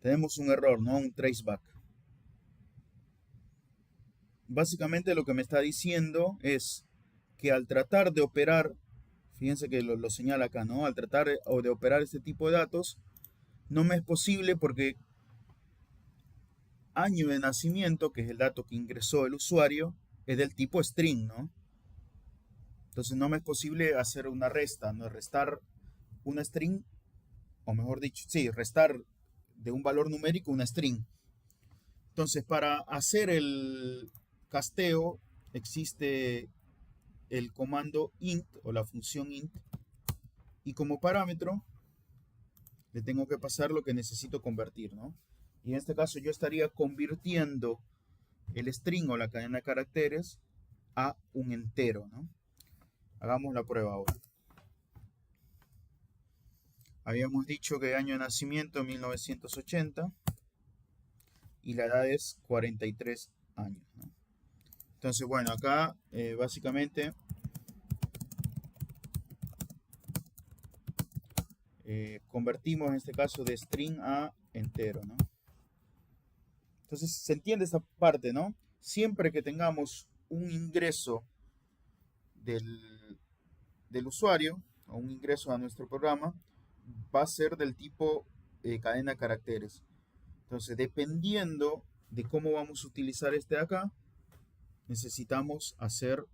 tenemos un error, ¿no? Un traceback. Básicamente lo que me está diciendo es que al tratar de operar, fíjense que lo señala acá, ¿no? Al tratar de operar este tipo de datos, no me es posible porque año de nacimiento, que es el dato que ingresó el usuario, es del tipo string, ¿no? Entonces no me es posible hacer una resta, no restar una string o mejor dicho, sí, restar de un valor numérico una string. Entonces, para hacer el casteo existe el comando int o la función int, y como parámetro le tengo que pasar lo que necesito convertir, ¿no? Y en este caso yo estaría convirtiendo el string o la cadena de caracteres a un entero, ¿no? Hagamos la prueba ahora. Habíamos dicho que año de nacimiento 1980 y la edad es 43 años, ¿no? Entonces, bueno, acá básicamente convertimos en este caso de string a entero, ¿no? Entonces se entiende esta parte, ¿no? Siempre que tengamos un ingreso del usuario o un ingreso a nuestro programa, va a ser del tipo cadena de caracteres. Entonces, dependiendo de cómo vamos a utilizar este de acá, necesitamos hacer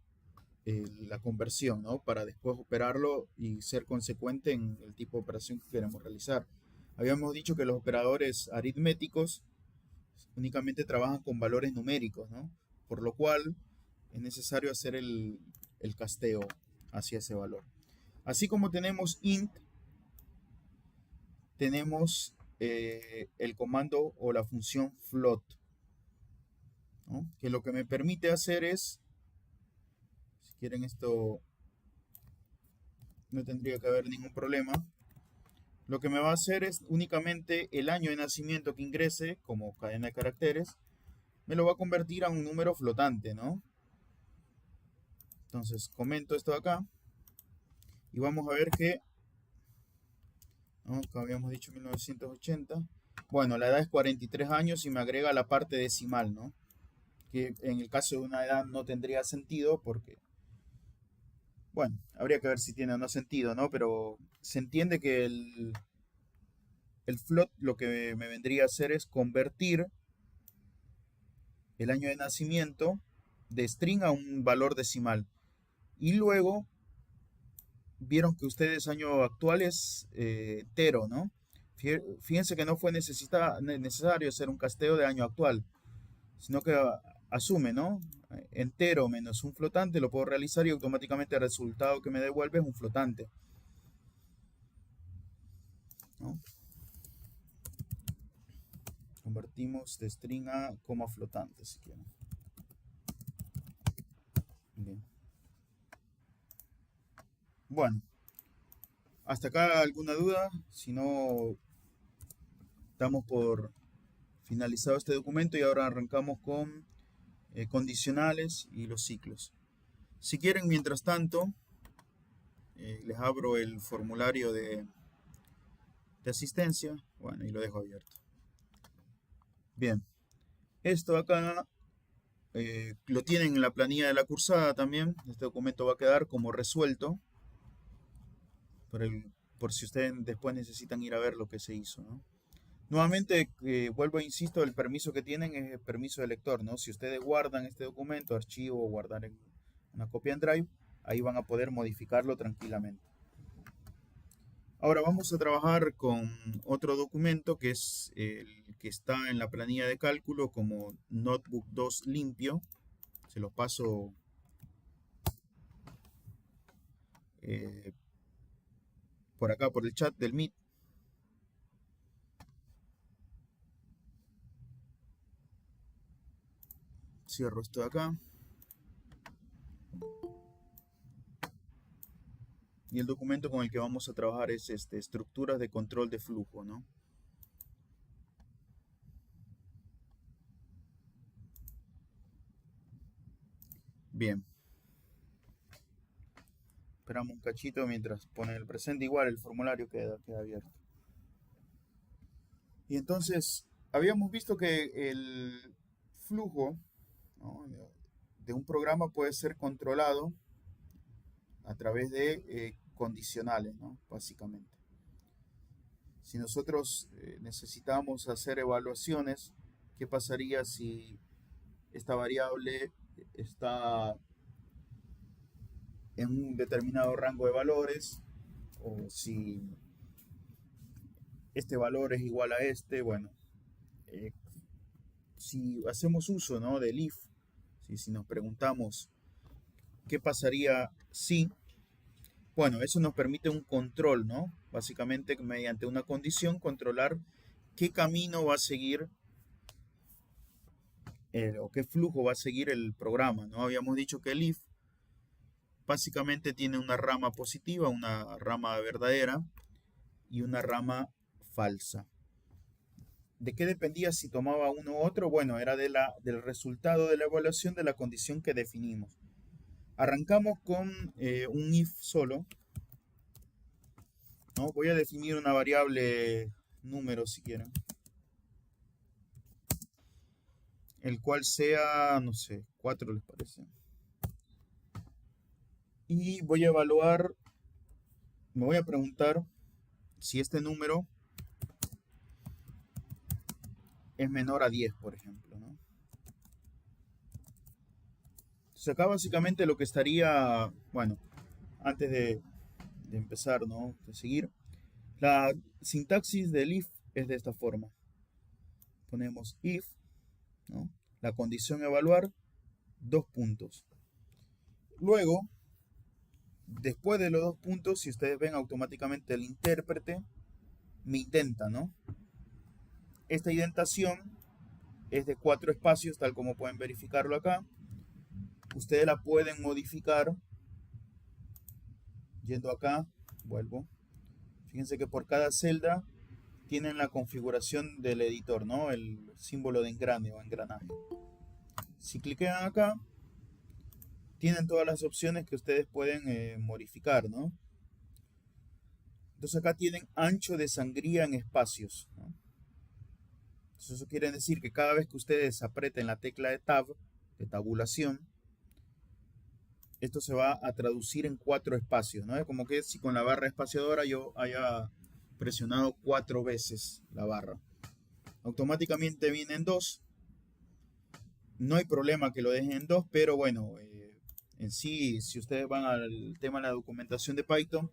la conversión, ¿no? Para después operarlo y ser consecuente en el tipo de operación que queremos realizar. Habíamos dicho que los operadores aritméticos únicamente trabajan con valores numéricos, ¿no? Por lo cual es necesario hacer el casteo hacia ese valor. Así como tenemos int, tenemos el comando o la función float, ¿no? Que lo que me permite hacer es, si quieren esto no tendría que haber ningún problema, lo que me va a hacer es únicamente el año de nacimiento que ingrese como cadena de caracteres, me lo va a convertir a un número flotante, ¿no? Entonces comento esto de acá y vamos a ver que, ¿no? Como habíamos dicho 1980, bueno, la edad es 43 años y me agrega la parte decimal, ¿no? Que en el caso de una edad no tendría sentido porque, bueno, habría que ver si tiene o no sentido, ¿no? Pero se entiende que el float lo que me vendría a hacer es convertir el año de nacimiento de string a un valor decimal. Y luego, vieron que ustedes año actual es entero, ¿no? Fíjense que no fue necesario hacer un casteo de año actual, sino que asume, ¿no? Entero menos un flotante lo puedo realizar y automáticamente el resultado que me devuelve es un flotante, ¿no? Convertimos de string a coma flotante, si quieren. Bien. Bueno, hasta acá alguna duda. Si no, damos por finalizado este documento y ahora arrancamos con condicionales y los ciclos. Si quieren, mientras tanto, les abro el formulario de asistencia. Bueno, y lo dejo abierto. Bien, esto acá lo tienen en la planilla de la cursada también. Este documento va a quedar como resuelto por si ustedes después necesitan ir a ver lo que se hizo, ¿no? Nuevamente, vuelvo e insisto, el permiso que tienen es el permiso de lector, ¿no? Si ustedes guardan este documento, archivo o guardar en una copia en Drive, ahí van a poder modificarlo tranquilamente. Ahora vamos a trabajar con otro documento que es el que está en la planilla de cálculo como Notebook 2 limpio. Se los paso por acá, por el chat del Meet. Cierro esto de acá. Y el documento con el que vamos a trabajar es estructuras de control de flujo, ¿no? Bien. Esperamos un cachito mientras pone el presente. Igual el formulario queda abierto. Y entonces, habíamos visto que el flujo, ¿no?, de un programa puede ser controlado a través de condicionales, ¿no? Básicamente. Si nosotros necesitamos hacer evaluaciones, ¿qué pasaría si esta variable está en un determinado rango de valores? O si este valor es igual a este. Bueno, eh, si hacemos uso, ¿no?, del if, si nos preguntamos qué pasaría si, bueno, eso nos permite un control, ¿no? Básicamente, mediante una condición, controlar qué camino va a seguir o qué flujo va a seguir el programa, ¿no? Habíamos dicho que el if básicamente tiene una rama positiva, una rama verdadera y una rama falsa. ¿De qué dependía si tomaba uno u otro? Bueno, era del resultado de la evaluación de la condición que definimos. Arrancamos con un if solo, ¿no? Voy a definir una variable número si quieren, el cual sea, no sé, 4 les parece. Y voy a evaluar, me voy a preguntar si este número es menor a 10, por ejemplo, ¿no? Entonces acá básicamente lo que estaría, bueno, antes de empezar, ¿no?, de seguir, la sintaxis del if es de esta forma. Ponemos if, ¿no?, la condición evaluar, 2 puntos. Luego, después de los 2 puntos, si ustedes ven, automáticamente el intérprete me indenta, ¿no? Esta indentación es de 4 espacios, tal como pueden verificarlo acá. Ustedes la pueden modificar yendo acá, vuelvo. Fíjense que por cada celda tienen la configuración del editor, ¿no?, el símbolo de engrane o engranaje. Si cliquean acá, tienen todas las opciones que ustedes pueden modificar, ¿no? Entonces acá tienen ancho de sangría en espacios, ¿no? Entonces eso quiere decir que cada vez que ustedes aprieten la tecla de tab, de tabulación, esto se va a traducir en 4 espacios, ¿no? Es como que si con la barra espaciadora yo haya presionado 4 veces la barra. Automáticamente viene en 2. No hay problema que lo dejen en 2, pero bueno, en sí, si ustedes van al tema de la documentación de Python,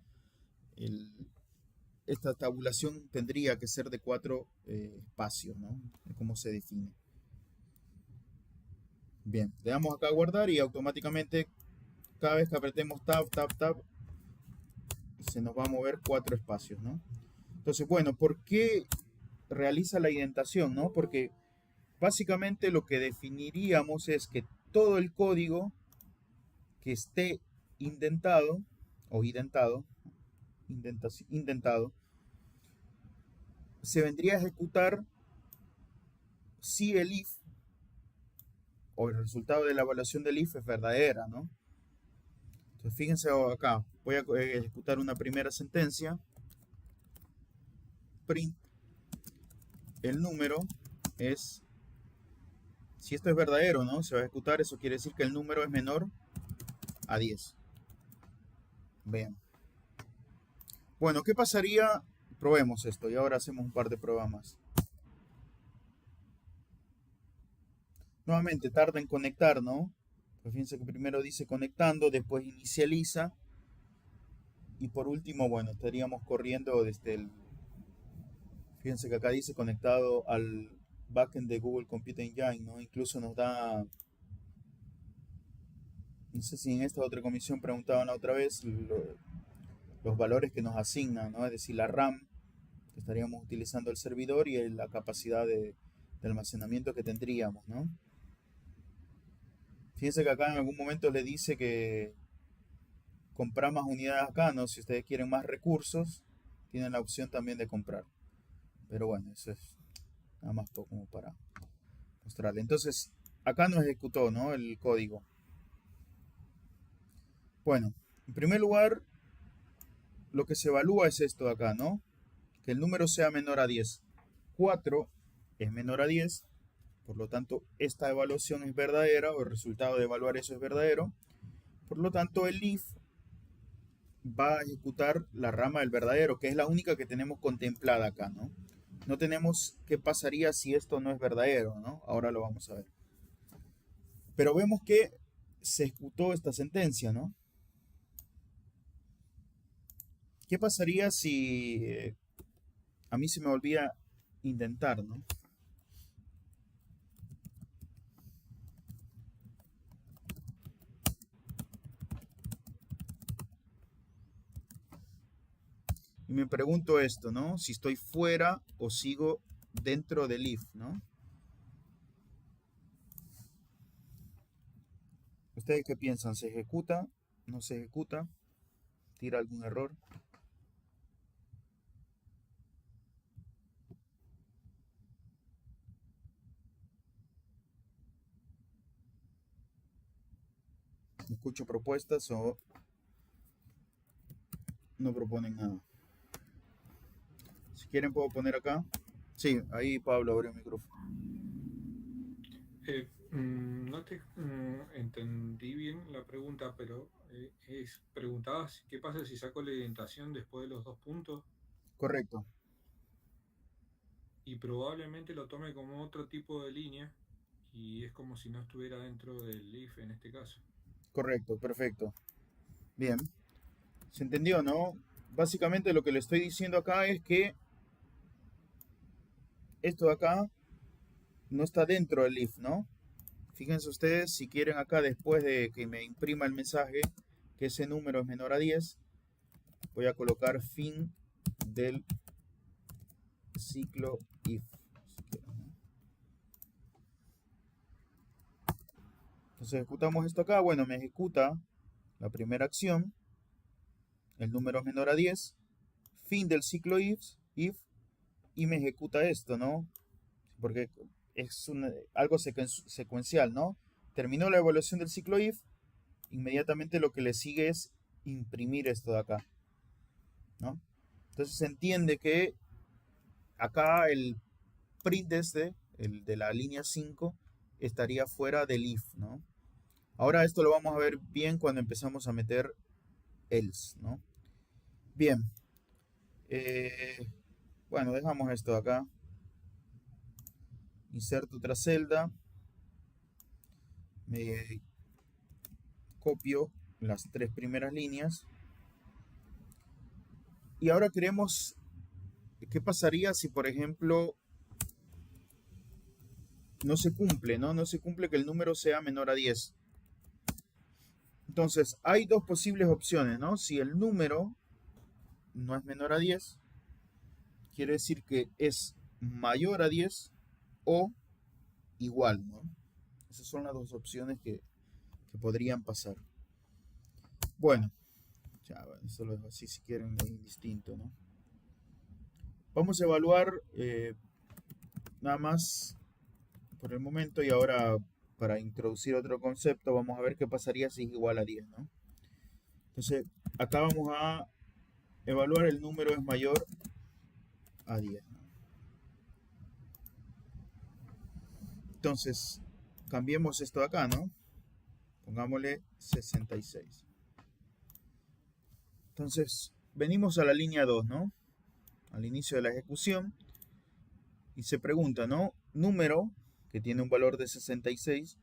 esta tabulación tendría que ser de 4 espacios, ¿no? Es como se define. Bien, le damos acá a guardar y automáticamente cada vez que apretemos tab, tab, tab, se nos va a mover 4 espacios, ¿no? Entonces, bueno, ¿por qué realiza la indentación, no? Porque básicamente lo que definiríamos es que todo el código que esté indentado o indentado se vendría a ejecutar si el if o el resultado de la evaluación del if es verdadera, ¿no? Entonces fíjense acá, voy a ejecutar una primera sentencia, print, el número es, si esto es verdadero, ¿no?, se va a ejecutar, eso quiere decir que el número es menor a 10. Vean. Bueno, ¿qué pasaría? Probemos esto y ahora hacemos un par de pruebas más. Nuevamente tarda en conectar, ¿no? Pues fíjense que primero dice conectando, después inicializa y por último, bueno, estaríamos corriendo desde el... Fíjense que acá dice conectado al backend de Google Computer Engine, ¿no? Incluso nos da... No sé si en esta otra comisión preguntaban la otra vez los valores que nos asignan, ¿no? Es decir, la RAM que estaríamos utilizando el servidor y la capacidad de almacenamiento que tendríamos, ¿no? Fíjense que acá en algún momento le dice que comprar más unidades acá, ¿no? Si ustedes quieren más recursos, tienen la opción también de comprar. Pero bueno, eso es nada más como para mostrarle. Entonces, acá no ejecutó, ¿no?, el código. Bueno, en primer lugar, lo que se evalúa es esto de acá, ¿no? Que el número sea menor a 10. 4 es menor a 10, por lo tanto, esta evaluación es verdadera, o el resultado de evaluar eso es verdadero. Por lo tanto, el if va a ejecutar la rama del verdadero, que es la única que tenemos contemplada acá, ¿no? No tenemos qué pasaría si esto no es verdadero, ¿no? Ahora lo vamos a ver. Pero vemos que se ejecutó esta sentencia, ¿no? ¿Qué pasaría si a mí se me olvida indentar, ¿no? Y me pregunto esto, ¿no? Si estoy fuera o sigo dentro del if, ¿no? ¿Ustedes qué piensan? ¿Se ejecuta? ¿No se ejecuta? ¿Tira algún error? ¿Escucho propuestas o no proponen nada? Si quieren puedo poner acá. Sí, ahí Pablo abrió el micrófono. No te entendí bien la pregunta, pero preguntabas qué pasa si saco la indentación después de los 2 puntos Correcto, y probablemente lo tome como otro tipo de línea y es como si no estuviera dentro del if en este caso. correcto, perfecto. Bien, ¿se entendió, no? Básicamente lo que le estoy diciendo acá es que esto de acá no está dentro del if, ¿no? Fíjense ustedes, si quieren acá después de que me imprima el mensaje que ese número es menor a 10, voy a colocar fin del ciclo if. Entonces ejecutamos esto acá, bueno, me ejecuta la primera acción, el número es menor a 10, fin del ciclo if, y me ejecuta esto, ¿no? Porque es algo secuencial, ¿no? Terminó la evaluación del ciclo if, inmediatamente lo que le sigue es imprimir esto de acá, ¿no? Entonces se entiende que acá el print el de la línea 5, estaría fuera del if, ¿no? Ahora esto lo vamos a ver bien cuando empezamos a meter else, ¿no? Bien. Bueno, dejamos esto de acá. Inserto otra celda. Me copio las 3 primeras líneas. Y ahora queremos, ¿qué pasaría si, por ejemplo, no se cumple, ¿no? No se cumple que el número sea menor a 10. Entonces, hay dos posibles opciones, ¿no? Si el número no es menor a 10, quiere decir que es mayor a 10 o igual, ¿no? Esas son las dos opciones que podrían pasar. Bueno, ya, eso lo dejo así si quieren, es indistinto, ¿no? Vamos a evaluar nada más por el momento y ahora para introducir otro concepto vamos a ver qué pasaría si es igual a 10, ¿no? Entonces, acá vamos a evaluar el número es mayor a 10, ¿no? Entonces, cambiemos esto de acá, ¿no? Pongámosle 66. Entonces, venimos a la línea 2, ¿no? Al inicio de la ejecución. Y se pregunta, ¿no? Número que tiene un valor de 66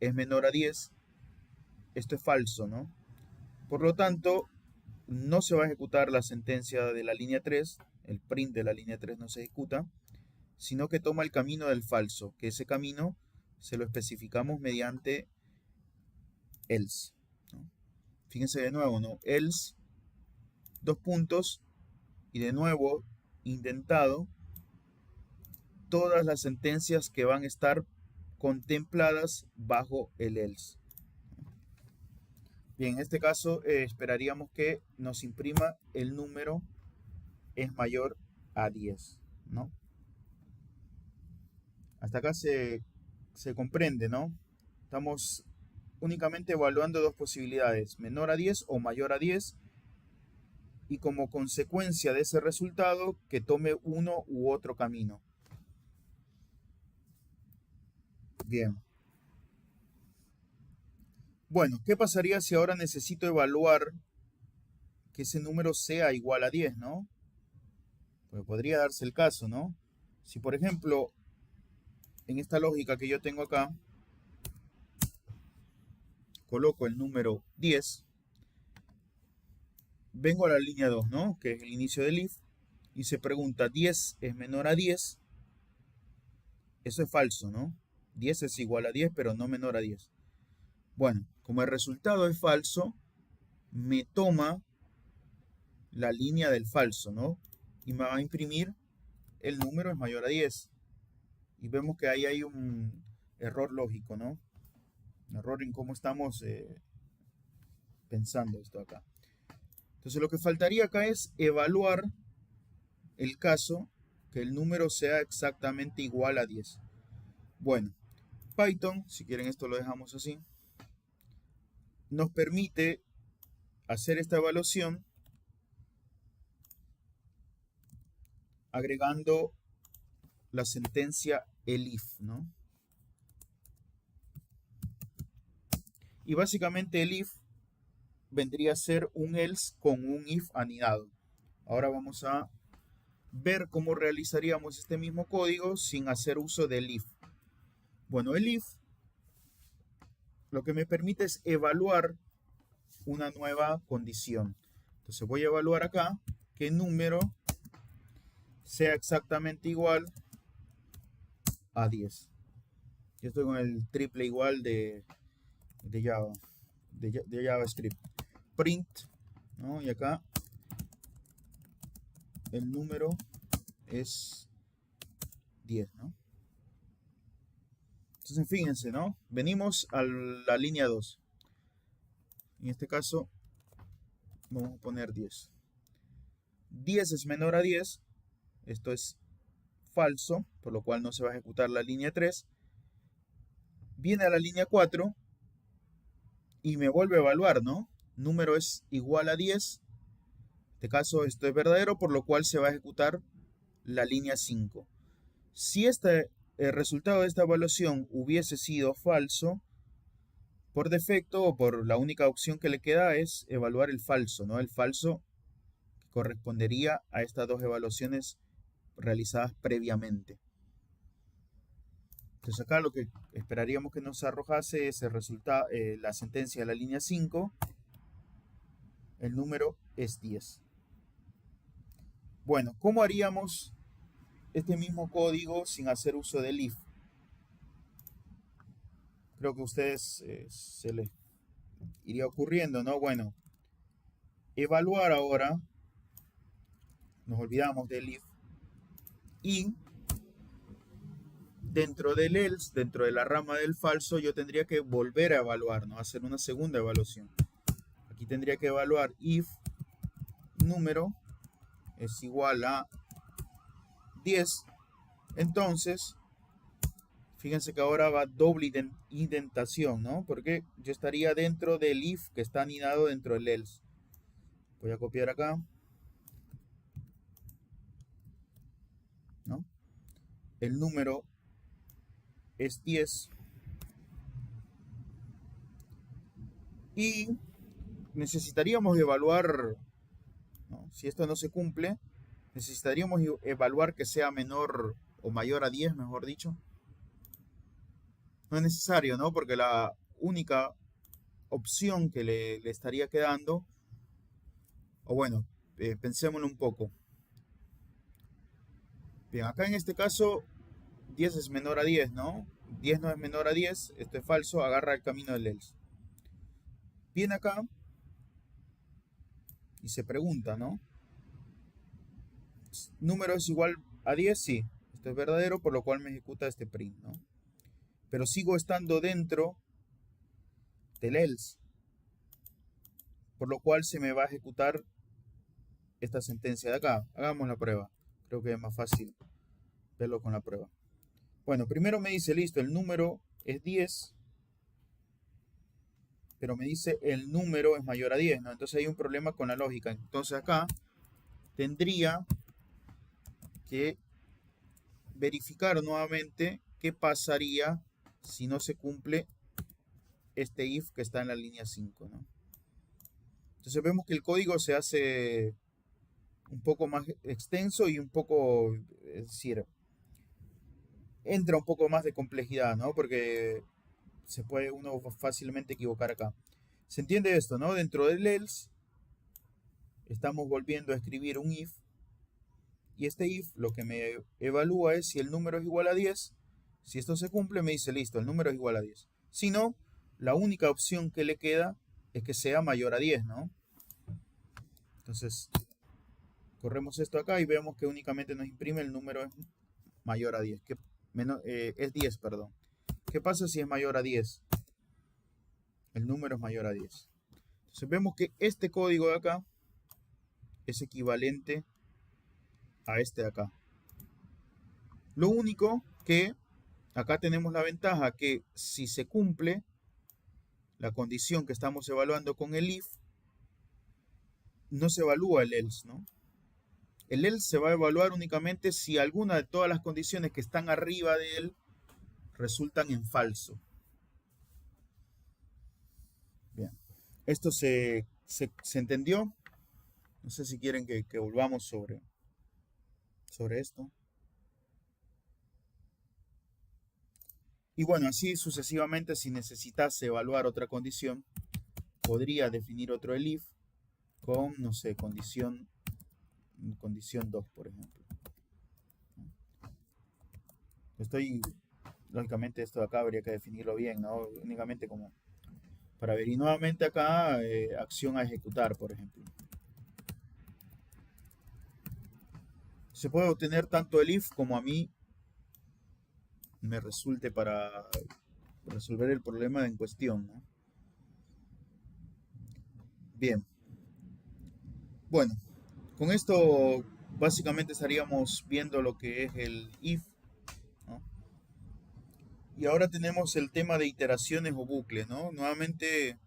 es menor a 10. Esto es falso, ¿no? Por lo tanto, no se va a ejecutar la sentencia de la línea 3. El print de la línea 3 no se ejecuta, sino que toma el camino del falso, que ese camino se lo especificamos mediante else, ¿no? Fíjense de nuevo, ¿no? Else, dos puntos, y de nuevo, indentado, todas las sentencias que van a estar contempladas bajo el else. Bien, en este caso esperaríamos que nos imprima el número es mayor a 10, ¿no? Hasta acá se comprende, ¿no? Estamos únicamente evaluando dos posibilidades, menor a 10 o mayor a 10, y como consecuencia de ese resultado, que tome uno u otro camino. Bien. Bueno, ¿qué pasaría si ahora necesito evaluar que ese número sea igual a 10, ¿no? Pues podría darse el caso, ¿no? Si por ejemplo, en esta lógica que yo tengo acá, coloco el número 10, vengo a la línea 2, ¿no? Que es el inicio del if, y se pregunta, 10 es menor a 10, eso es falso, ¿no? 10 es igual a 10, pero no menor a 10. Bueno, como el resultado es falso, me toma la línea del falso, ¿no? Y me va a imprimir el número es mayor a 10. Y vemos que ahí hay un error lógico, ¿no? Un error en cómo estamos pensando esto acá. Entonces lo que faltaría acá es evaluar el caso que el número sea exactamente igual a 10. Bueno, Python, si quieren esto lo dejamos así, nos permite hacer esta evaluación agregando la sentencia elif, ¿no? Y básicamente elif vendría a ser un else con un if anidado. Ahora vamos a ver cómo realizaríamos este mismo código sin hacer uso del if. Bueno, el if lo que me permite es evaluar una nueva condición. Entonces voy a evaluar acá que el número sea exactamente igual a 10. Yo estoy con el triple igual de Java, de JavaScript. Print, ¿no? Y acá el número es 10, ¿no? Entonces fíjense, ¿no? Venimos a la línea 2. En este caso vamos a poner 10. 10 es menor a 10. Esto es falso, por lo cual no se va a ejecutar la línea 3. Viene a la línea 4 y me vuelve a evaluar, ¿no? Número es igual a 10. En este caso esto es verdadero, por lo cual se va a ejecutar la línea 5. Si el resultado de esta evaluación hubiese sido falso, por defecto o por la única opción que le queda es evaluar el falso, ¿no? El falso que correspondería a estas dos evaluaciones realizadas previamente. Entonces acá lo que esperaríamos que nos arrojase es el resultado, la sentencia de la línea 5. El número es 10. Bueno, ¿cómo haríamos este mismo código sin hacer uso del if? Creo que a ustedes se les iría ocurriendo, ¿no? Bueno, evaluar ahora, nos olvidamos del if, y dentro del else, dentro de la rama del falso, yo tendría que volver a evaluar, ¿no? Hacer una segunda evaluación. Aquí tendría que evaluar if número es igual a 10. Entonces, fíjense que ahora va doble indentación, ¿no? Porque yo estaría dentro del if que está anidado dentro del else. Voy a copiar acá, ¿no? El número es 10. Y necesitaríamos evaluar, ¿no? Si esto no se cumple, necesitaríamos evaluar que sea menor o mayor a 10, mejor dicho. No es necesario, ¿no? Porque la única opción que le estaría quedando, o bueno, pensémoslo un poco. Bien, acá en este caso 10 es menor a 10, ¿no? 10 no es menor a 10, esto es falso, agarra el camino del else. Viene acá y se pregunta, ¿no? ¿Número es igual a 10? Sí, esto es verdadero, por lo cual me ejecuta este print, ¿no? Pero sigo estando dentro del else, por lo cual se me va a ejecutar esta sentencia de acá. Hagamos la prueba, creo que es más fácil verlo con la prueba. Bueno, primero me dice, listo, el número es 10, pero me dice el número es mayor a 10, ¿no? Entonces hay un problema con la lógica. Entonces acá tendría que verificar nuevamente qué pasaría si no se cumple este if que está en la línea 5, ¿no? Entonces vemos que el código se hace un poco más extenso y un poco, es decir, entra un poco más de complejidad, ¿no? Porque se puede uno fácilmente equivocar acá. ¿Se entiende esto, no? Dentro del else estamos volviendo a escribir un if Y este if lo que me evalúa es si el número es igual a 10. Si esto se cumple, me dice, listo, el número es igual a 10. Si no, la única opción que le queda es que sea mayor a 10, ¿no? Entonces, corremos esto acá y vemos que únicamente nos imprime el número es mayor a 10. Es 10, perdón. ¿Qué pasa si es mayor a 10? El número es mayor a 10. Entonces vemos que este código de acá es equivalente a este de acá. Lo único que acá tenemos la ventaja que si se cumple la condición que estamos evaluando con el if, no se evalúa el else, ¿no? El else se va a evaluar únicamente si alguna de todas las condiciones que están arriba de él resultan en falso. Bien. ¿Esto se entendió? No sé si quieren que volvamos sobre esto. Y bueno, así sucesivamente, si necesitase evaluar otra condición, podría definir otro elif con, no sé, condición 2, por ejemplo. Lógicamente esto de acá habría que definirlo bien, ¿no? Únicamente como para ver. Y nuevamente acá, acción a ejecutar, por ejemplo. Se puede obtener tanto el if como a mí me resulte para resolver el problema en cuestión, ¿no? Bien. Bueno, con esto básicamente estaríamos viendo lo que es el if, ¿no? Y ahora tenemos el tema de iteraciones o bucles, ¿no? Nuevamente,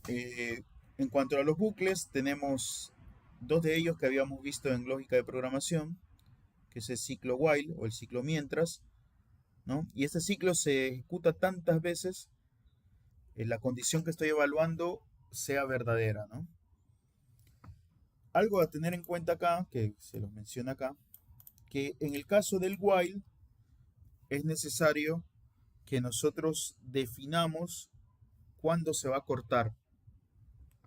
en cuanto a los bucles, tenemos dos de ellos que habíamos visto en lógica de programación, que es el ciclo while o el ciclo mientras, ¿no? Y este ciclo se ejecuta tantas veces la condición que estoy evaluando sea verdadera, ¿no? Algo a tener en cuenta acá, que se los menciona acá, que en el caso del while es necesario que nosotros definamos cuándo se va a cortar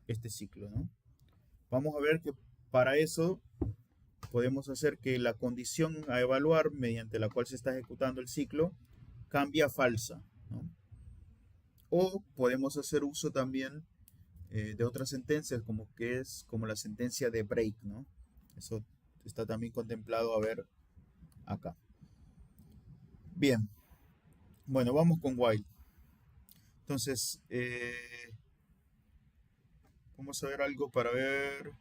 este ciclo, ¿no? Vamos a ver que para eso podemos hacer que la condición a evaluar mediante la cual se está ejecutando el ciclo cambie a falsa, ¿no? O podemos hacer uso también de otras sentencias como la sentencia de break, ¿no? Eso está también contemplado a ver acá. Bien, bueno, vamos con while. Entonces, vamos a ver algo para ver.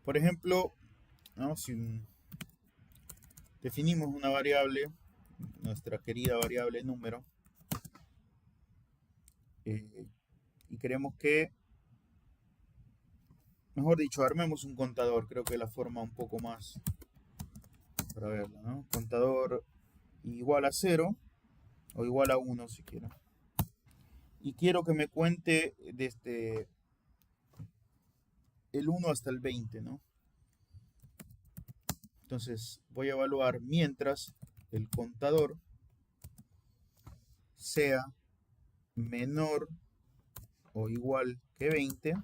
Por ejemplo, ¿no? Si definimos una variable, nuestra querida variable número, y queremos que, mejor dicho, armemos un contador, creo que es la forma un poco más para verlo, ¿no? Contador igual a 0 o igual a 1 si quiero. Y quiero que me cuente desde el 1 hasta el 20, ¿no? Entonces voy a evaluar mientras el contador sea menor o igual que 20,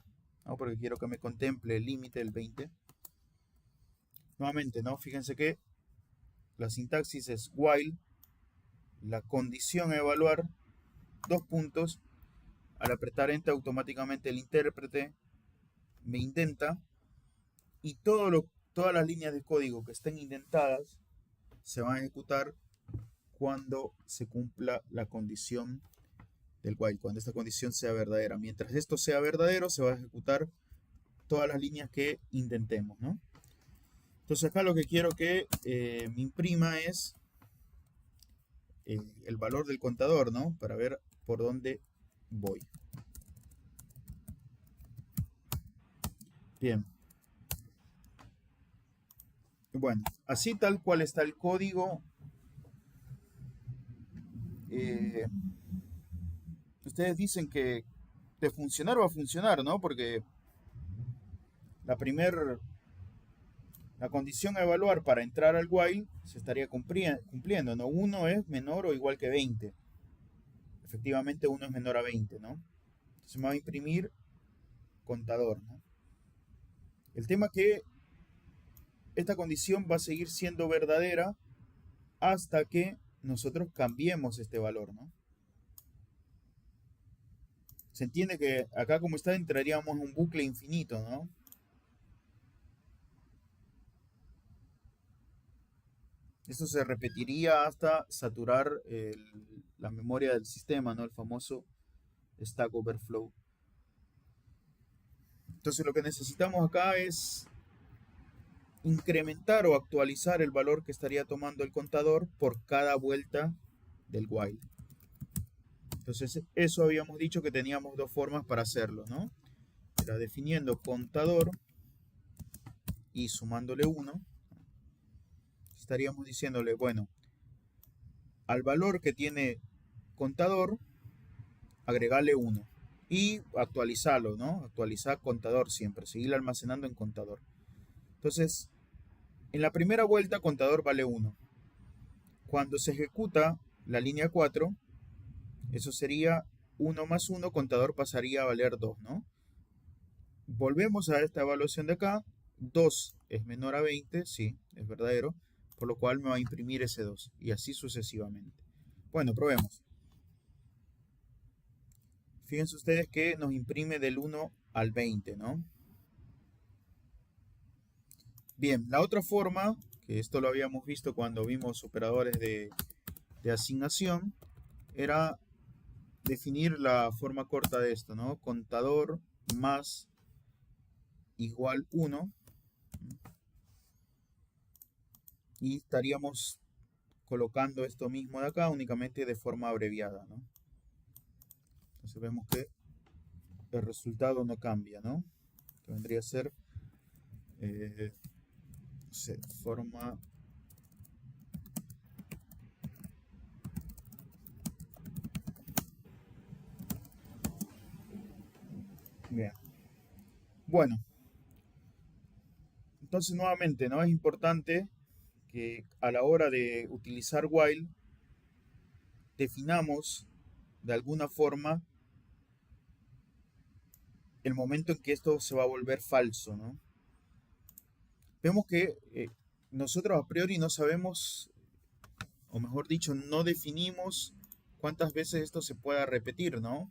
¿no? Porque quiero que me contemple el límite del 20. Nuevamente, ¿no? Fíjense que la sintaxis es while, la condición a evaluar, dos puntos, al apretar enter automáticamente el intérprete me indenta y todas las líneas de código que estén indentadas se van a ejecutar cuando se cumpla la condición del while, cuando esta condición sea verdadera. Mientras esto sea verdadero, se va a ejecutar todas las líneas que indentemos, ¿no? Entonces acá lo que quiero que me imprima es el valor del contador, ¿no? Para ver por dónde voy. Bien. Bueno, así tal cual está el código. Ustedes dicen que de funcionar va a funcionar, ¿no? Porque la condición a evaluar para entrar al while se estaría cumpliendo, ¿no? 1 es menor o igual que 20. Efectivamente 1 es menor a 20, ¿no? Entonces me va a imprimir contador, ¿no? El tema que esta condición va a seguir siendo verdadera hasta que nosotros cambiemos este valor, ¿no? Se entiende que acá como está entraríamos en un bucle infinito, ¿no? Esto se repetiría hasta saturar la memoria del sistema, ¿no? El famoso Stack Overflow. Entonces lo que necesitamos acá es incrementar o actualizar el valor que estaría tomando el contador por cada vuelta del while. Entonces eso habíamos dicho que teníamos dos formas para hacerlo, ¿no? Era definiendo contador y sumándole 1. Estaríamos diciéndole, bueno, al valor que tiene contador, agregarle 1 y actualizarlo, ¿no? Actualizar contador siempre, seguir almacenando en contador. Entonces, en la primera vuelta contador vale 1. Cuando se ejecuta la línea 4, eso sería 1 más 1, contador pasaría a valer 2, ¿no? Volvemos a esta evaluación de acá, 2 es menor a 20, sí, es verdadero, por lo cual me va a imprimir ese 2, y así sucesivamente. Bueno, probemos. Fíjense ustedes que nos imprime del 1 al 20, ¿no? Bien, la otra forma, que esto lo habíamos visto cuando vimos operadores de asignación, era definir la forma corta de esto, ¿no? Contador más igual 1. Y estaríamos colocando esto mismo de acá únicamente de forma abreviada, ¿no? Entonces vemos que el resultado no cambia, ¿no? Que vendría a ser no sé, forma bien. Bueno, entonces nuevamente, ¿no? Es importante que a la hora de utilizar while definamos de alguna forma el momento en que esto se va a volver falso, ¿no? Vemos que nosotros a priori no sabemos, o mejor dicho, no definimos cuántas veces esto se pueda repetir, ¿no?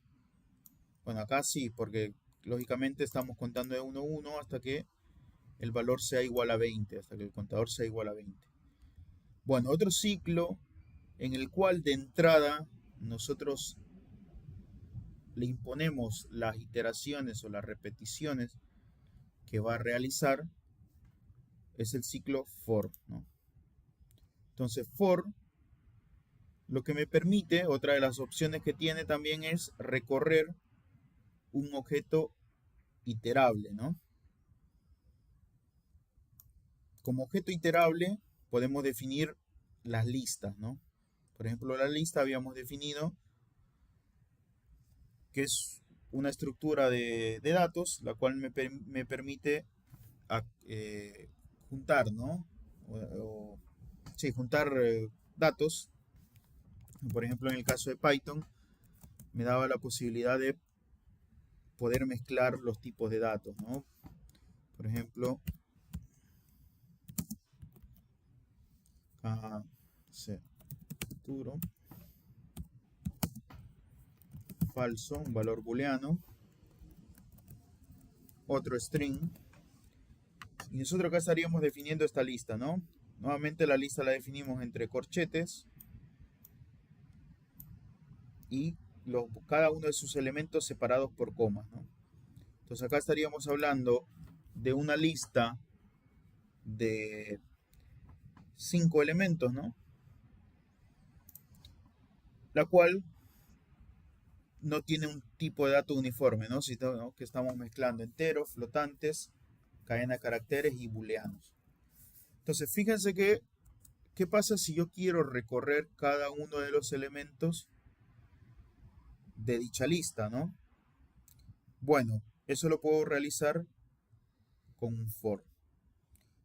Bueno, acá sí, porque lógicamente estamos contando de 1 a 1 hasta que el valor sea igual a 20, hasta que el contador sea igual a 20. Bueno, otro ciclo en el cual de entrada nosotros le imponemos las iteraciones o las repeticiones que va a realizar es el ciclo for, ¿no? Entonces for lo que me permite, otra de las opciones que tiene también es recorrer un objeto iterable, ¿no? Como objeto iterable podemos definir las listas, ¿no? Por ejemplo, la lista habíamos definido que es una estructura de datos, la cual me permite juntar, ¿no? Sí, juntar datos. Por ejemplo, en el caso de Python, me daba la posibilidad de poder mezclar los tipos de datos, ¿no? Por ejemplo, futuro, falso, un valor booleano, otro string, y nosotros acá estaríamos definiendo esta lista, ¿no? Nuevamente la lista la definimos entre corchetes y cada uno de sus elementos separados por comas, ¿no? Entonces acá estaríamos hablando de una lista de 5 elementos, ¿no? La cual no tiene un tipo de dato uniforme, ¿no? Sino que estamos mezclando enteros, flotantes, cadena de caracteres y booleanos. Entonces, fíjense que, ¿qué pasa si yo quiero recorrer cada uno de los elementos de dicha lista, ¿no? Bueno, eso lo puedo realizar con un for.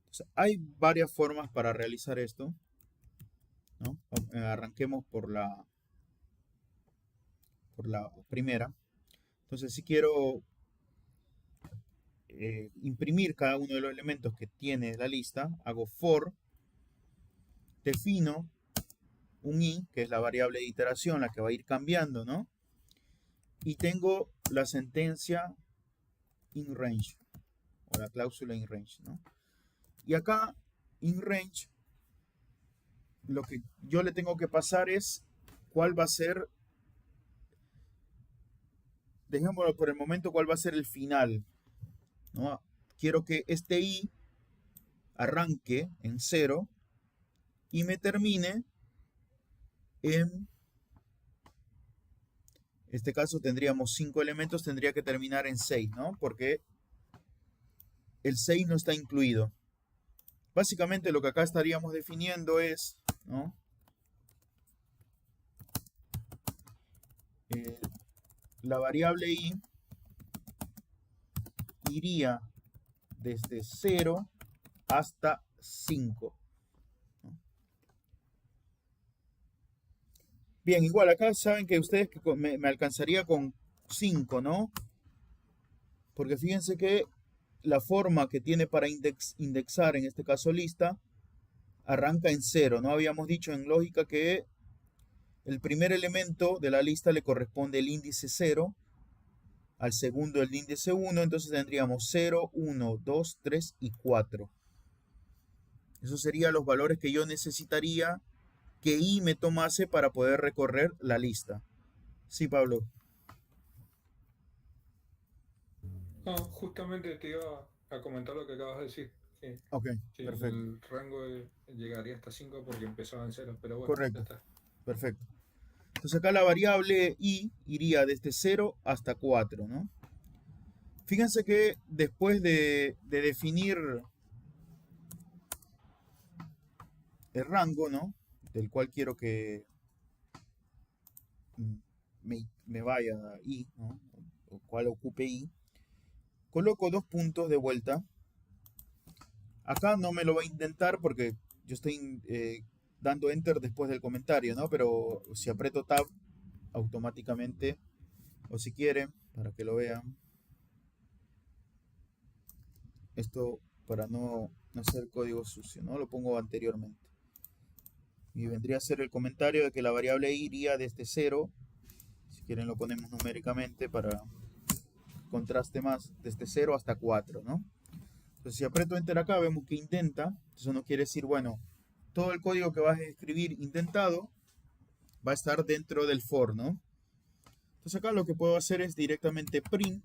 Entonces, hay varias formas para realizar esto, ¿no? Arranquemos por la primera. Entonces, si quiero imprimir cada uno de los elementos que tiene la lista, hago for, defino un i, que es la variable de iteración, la que va a ir cambiando, ¿no? Y tengo la sentencia in range, o la cláusula in range, ¿no? Y acá, in range, lo que yo le tengo que pasar es cuál va a ser, dejémoslo por el momento, cuál va a ser el final, ¿no? Quiero que este i arranque en 0 y me termine en este caso tendríamos 5 elementos, tendría que terminar en 6, ¿no? Porque el 6 no está incluido. Básicamente lo que acá estaríamos definiendo es, ¿no? La variable i iría desde 0 hasta 5. Bien, igual acá saben que ustedes que me alcanzaría con 5, ¿no? Porque fíjense que la forma que tiene para indexar, en este caso lista, arranca en 0, ¿no? Habíamos dicho en lógica que el primer elemento de la lista le corresponde el índice 0, al segundo el índice 1, entonces tendríamos 0, 1, 2, 3 y 4. Esos serían los valores que yo necesitaría que i me tomase para poder recorrer la lista. Sí, Pablo. No, justamente te iba a comentar lo que acabas de decir. Ok, Que perfecto. el rango llegaría hasta 5 porque empezaba en 0, pero bueno, Correcto. ya está. Perfecto. Entonces acá la variable i iría desde 0 hasta 4, ¿no? Fíjense que después de definir el rango, ¿no? Del cual quiero que me vaya i, ¿no? O cual ocupe i, coloco 2 puntos de vuelta. Acá no me lo va a intentar porque yo estoy dando enter después del comentario, ¿no? Pero si aprieto tab, automáticamente, o si quieren, para que lo vean, esto para no hacer código sucio, ¿no? Lo pongo anteriormente. Y vendría a ser el comentario de que la variable i iría desde 0, si quieren lo ponemos numéricamente para contraste más, desde 0 hasta 4, ¿no? Entonces si aprieto enter acá vemos que intenta, eso no quiere decir, bueno, todo el código que vas a escribir intentado va a estar dentro del for, ¿no? Entonces acá lo que puedo hacer es directamente print,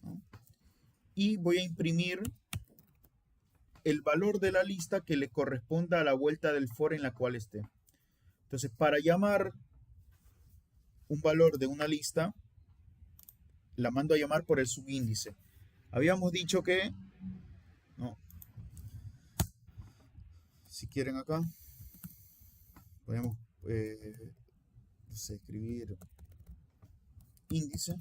¿no? Y voy a imprimir el valor de la lista que le corresponda a la vuelta del for en la cual esté. Entonces para llamar un valor de una lista, la mando a llamar por el subíndice. Habíamos dicho que, no, si quieren acá, podemos no sé, escribir índice,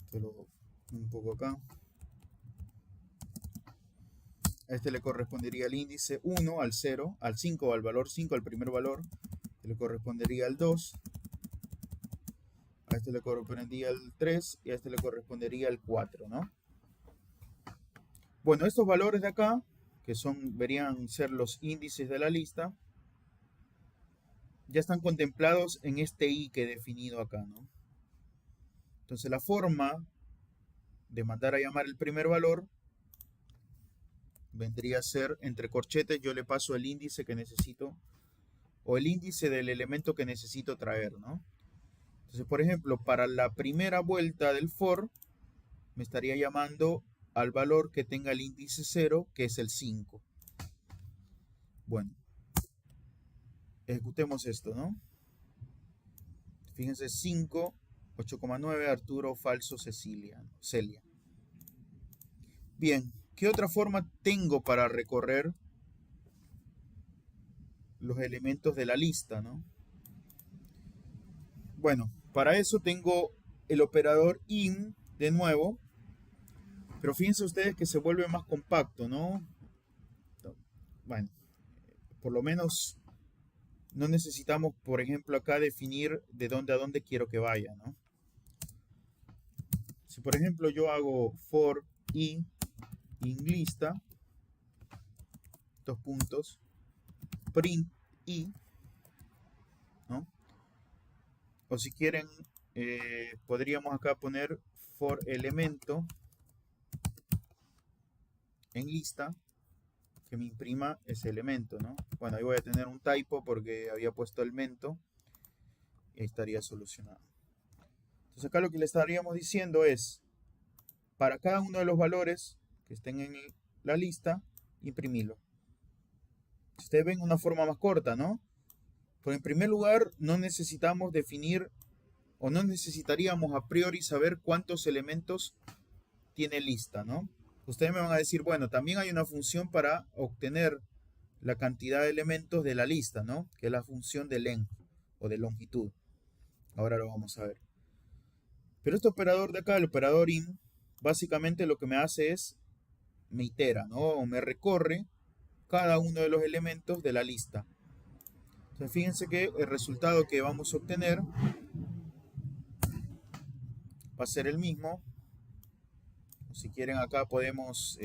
solo un poco acá. A este le correspondería el índice 1 al 0, al 5 al valor 5, al primer valor, le correspondería el 2, a este le correspondería el 3 y a este le correspondería el 4, ¿no? Bueno, estos valores de acá, que verían ser los índices de la lista, ya están contemplados en este i que he definido acá, ¿no? Entonces la forma de mandar a llamar el primer valor vendría a ser, entre corchetes, yo le paso el índice que necesito, o el índice del elemento que necesito traer, ¿no? Entonces, por ejemplo, para la primera vuelta del for, me estaría llamando al valor que tenga el índice 0, que es el 5. Bueno, ejecutemos esto, ¿no? Fíjense, 5, 8,9, Arturo, falso, Celia. Bien, ¿qué otra forma tengo para recorrer los elementos de la lista, ¿no? Bueno, para eso tengo el operador in de nuevo, pero fíjense ustedes que se vuelve más compacto, ¿no? Bueno, por lo menos no necesitamos, por ejemplo, acá definir de dónde a dónde quiero que vaya, ¿no? por ejemplo yo hago for i inLista, dos puntos, print i, ¿no? O si quieren, podríamos acá poner for elemento en lista que me imprima ese elemento, ¿no? Bueno, ahí voy a tener un typo porque había puesto elemento y estaría solucionado. Entonces acá lo que le estaríamos diciendo es, para cada uno de los valores que estén en la lista, imprimirlo. Si ustedes ven una forma más corta, ¿no? Pues en primer lugar, no necesitamos definir o no necesitaríamos a priori saber cuántos elementos tiene lista, ¿no? Ustedes me van a decir, bueno, también hay una función para obtener la cantidad de elementos de la lista, ¿no? Que es la función de length o de longitud. Ahora lo vamos a ver. Pero este operador de acá, el operador in, básicamente lo que me hace es, me itera, ¿no? O me recorre cada uno de los elementos de la lista. Entonces fíjense que el resultado que vamos a obtener va a ser el mismo. Si quieren acá podemos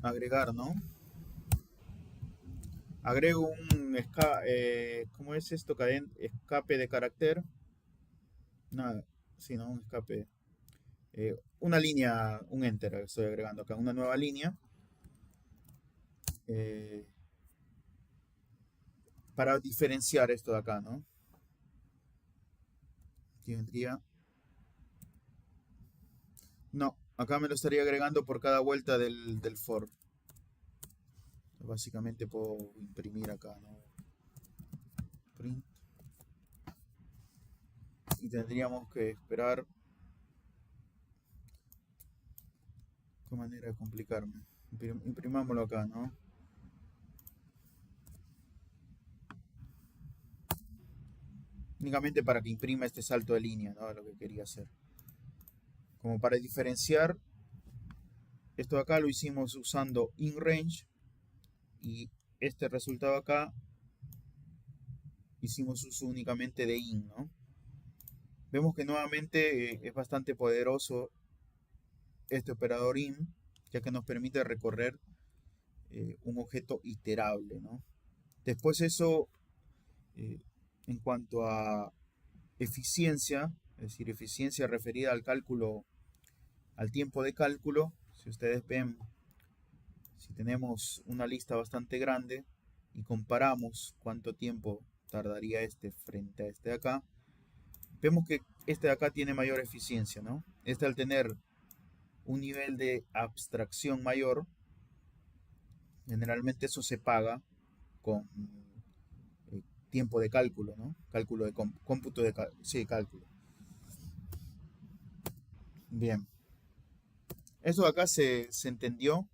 agregar, ¿no? Agrego un ¿cómo es esto? Escape de carácter. Nada, sí, ¿no? Un escape. Una línea, un enter, estoy agregando acá, una nueva línea. Para diferenciar esto de acá, ¿no? Aquí vendría. No, acá me lo estaría agregando por cada vuelta del for. Básicamente puedo imprimir acá, ¿no? Print. Y tendríamos que esperar. Qué manera de complicarme. Imprimámoslo acá, ¿no? Únicamente para que imprima este salto de línea, ¿no? Lo que quería hacer. Como para diferenciar, esto de acá lo hicimos usando inRange y este resultado acá hicimos uso únicamente de in, ¿no? Vemos que nuevamente es bastante poderoso este operador in, ya que nos permite recorrer un objeto iterable, ¿no? Después eso, en cuanto a eficiencia, es decir, eficiencia referida al cálculo, al tiempo de cálculo, si ustedes ven, si tenemos una lista bastante grande y comparamos cuánto tiempo tardaría este frente a este de acá, vemos que este de acá tiene mayor eficiencia, ¿no? Este al tener un nivel de abstracción mayor, generalmente eso se paga con tiempo de cálculo, ¿no? Cálculo de cómputo de cálculo. Bien. Eso de acá se entendió.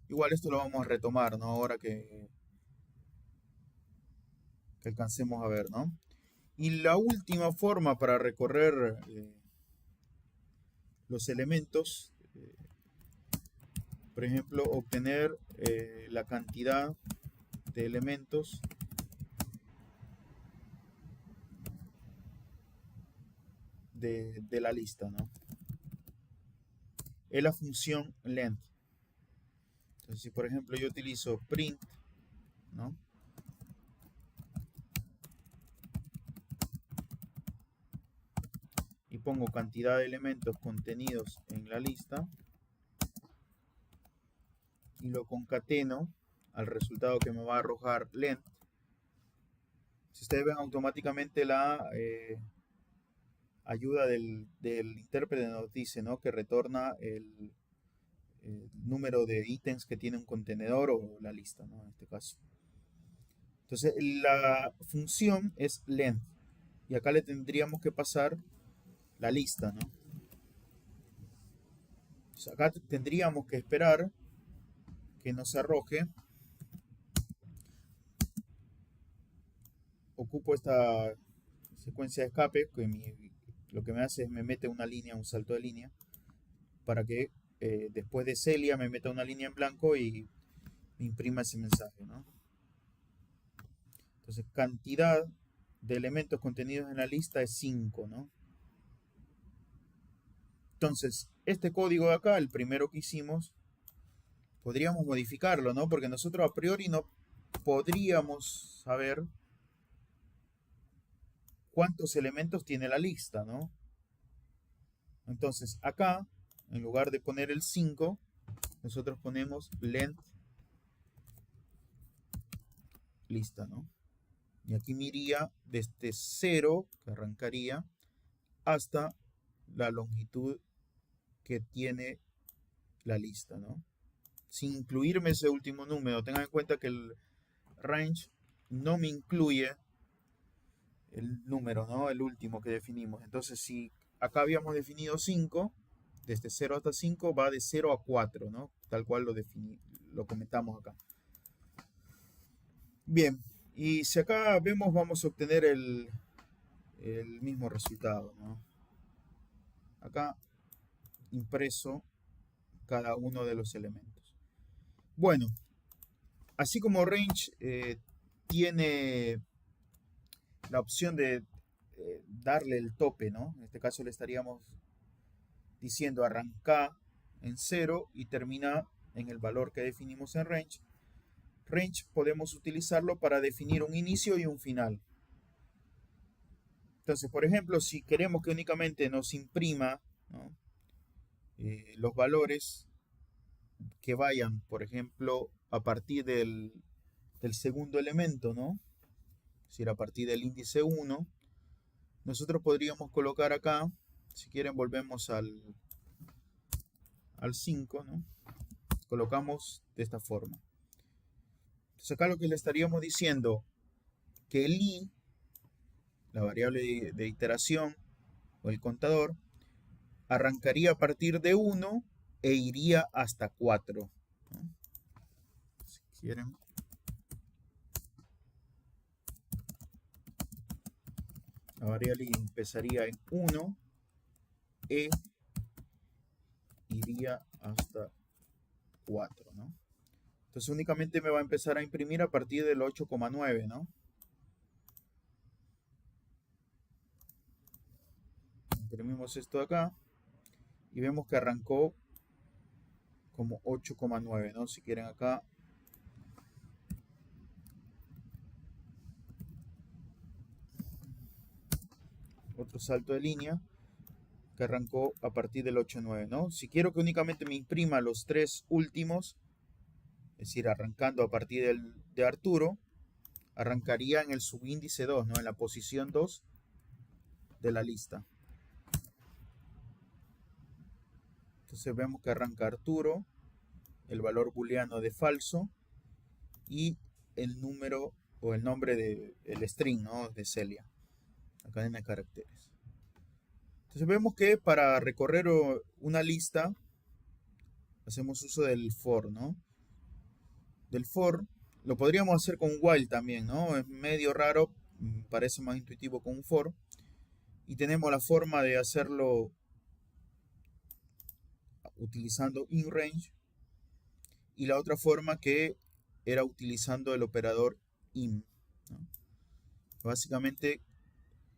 Igual esto lo vamos a retomar, ¿no? Ahora que alcancemos a ver, ¿no? Y la última forma para recorrer los elementos, por ejemplo, obtener la cantidad de elementos de la lista, ¿no? Es la función length. Entonces, si por ejemplo yo utilizo print, ¿no? Y pongo cantidad de elementos contenidos en la lista y lo concateno al resultado que me va a arrojar length. Si ustedes ven, automáticamente la ayuda del intérprete nos dice, ¿no? Que retorna el número de ítems que tiene un contenedor o la lista, ¿no? En este caso. Entonces la función es length y acá le tendríamos que pasar la lista, ¿no? Entonces acá tendríamos que esperar que nos arroje. Ocupo esta secuencia de escape que lo que me hace es me mete una línea, un salto de línea, para que después de Celia me meta una línea en blanco y me imprima ese mensaje, ¿no? Entonces, cantidad de elementos contenidos en la lista es 5, ¿no? Entonces, este código de acá, el primero que hicimos, podríamos modificarlo, ¿no? Porque nosotros a priori no podríamos saber cuántos elementos tiene la lista, ¿no? Entonces, acá, en lugar de poner el 5, nosotros ponemos length lista, ¿no? Y aquí me iría desde 0, que arrancaría, hasta la longitud que tiene la lista, ¿no? Sin incluirme ese último número. Tengan en cuenta que el range no me incluye el número, ¿no? El último que definimos. Entonces, si acá habíamos definido 5, desde 0 hasta 5 va de 0 a 4, ¿no? Tal cual lo comentamos acá. Bien, y si acá vemos, vamos a obtener el mismo resultado, ¿no? Acá impreso cada uno de los elementos. Bueno, así como range tiene la opción de darle el tope, ¿no? En este caso le estaríamos diciendo arranca en 0 y termina en el valor que definimos en range. Range podemos utilizarlo para definir un inicio y un final. Entonces, por ejemplo, si queremos que únicamente nos imprima, ¿no? Los valores que vayan, por ejemplo, a partir del segundo elemento, ¿no? Es decir, a partir del índice 1, nosotros podríamos colocar acá, si quieren volvemos al 5, ¿no? Colocamos de esta forma. Entonces acá lo que le estaríamos diciendo, que el i, la variable de iteración o el contador, arrancaría a partir de 1 e iría hasta 4, ¿no? Si quieren. La variable empezaría en 1 e iría hasta 4, ¿no? Entonces únicamente me va a empezar a imprimir a partir del 8,9, ¿no? Imprimimos esto de acá y vemos que arrancó como 8,9, ¿no? Si quieren acá. Otro salto de línea que arrancó a partir del 8,9, ¿no? Si quiero que únicamente me imprima los 3 últimos, es decir, arrancando a partir de Arturo, arrancaría en el subíndice 2, ¿no? En la posición 2 de la lista. Entonces vemos que arranca Arturo, el valor booleano de falso y el número o el nombre del string, ¿no? De Celia, la cadena de caracteres. Entonces vemos que para recorrer una lista hacemos uso del for, ¿no? Del for lo podríamos hacer con while también, ¿no? Es medio raro, parece más intuitivo con un for. Y tenemos la forma de hacerlo utilizando inRange y la otra forma que era utilizando el operador in, ¿no? Básicamente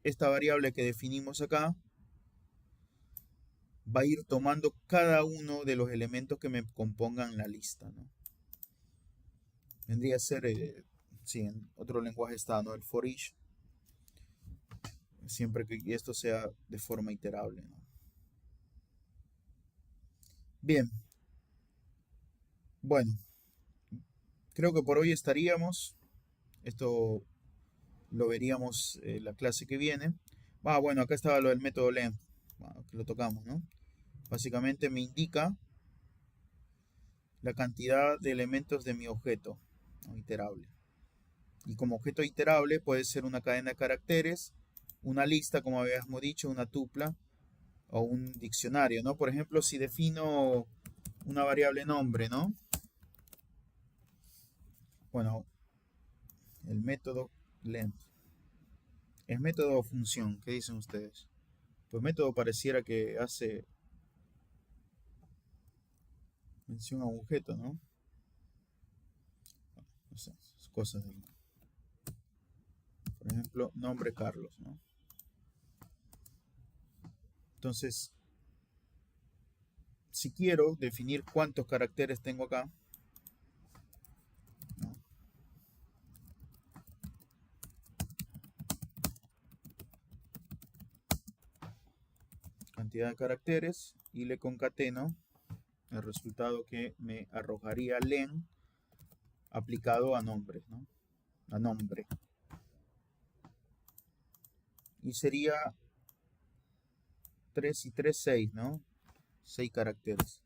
esta variable que definimos acá va a ir tomando cada uno de los elementos que me compongan la lista, ¿no? Vendría a ser, sí, en otro lenguaje está, ¿no? El for each, siempre que esto sea de forma iterable, ¿no? Bien, bueno, creo que por hoy estaríamos. Esto lo veríamos la clase que viene. Bueno, acá estaba lo del método length, que lo tocamos, ¿no? Básicamente me indica la cantidad de elementos de mi objeto, ¿no? Iterable. Y como objeto iterable puede ser una cadena de caracteres, una lista, como habíamos dicho, una tupla o un diccionario, ¿no? Por ejemplo, si defino una variable nombre, ¿no? Bueno, el método length. ¿Es método o función? ¿Qué dicen ustedes? Pues método pareciera que hace mención a un objeto, ¿no? No sé, cosas de Por ejemplo, nombre Carlos, ¿no? Entonces, si quiero definir cuántos caracteres tengo acá, ¿no? Cantidad de caracteres, y le concateno el resultado que me arrojaría len aplicado a nombres, ¿no? A nombre. Y sería 3 y 3, 6, ¿no? 6 caracteres.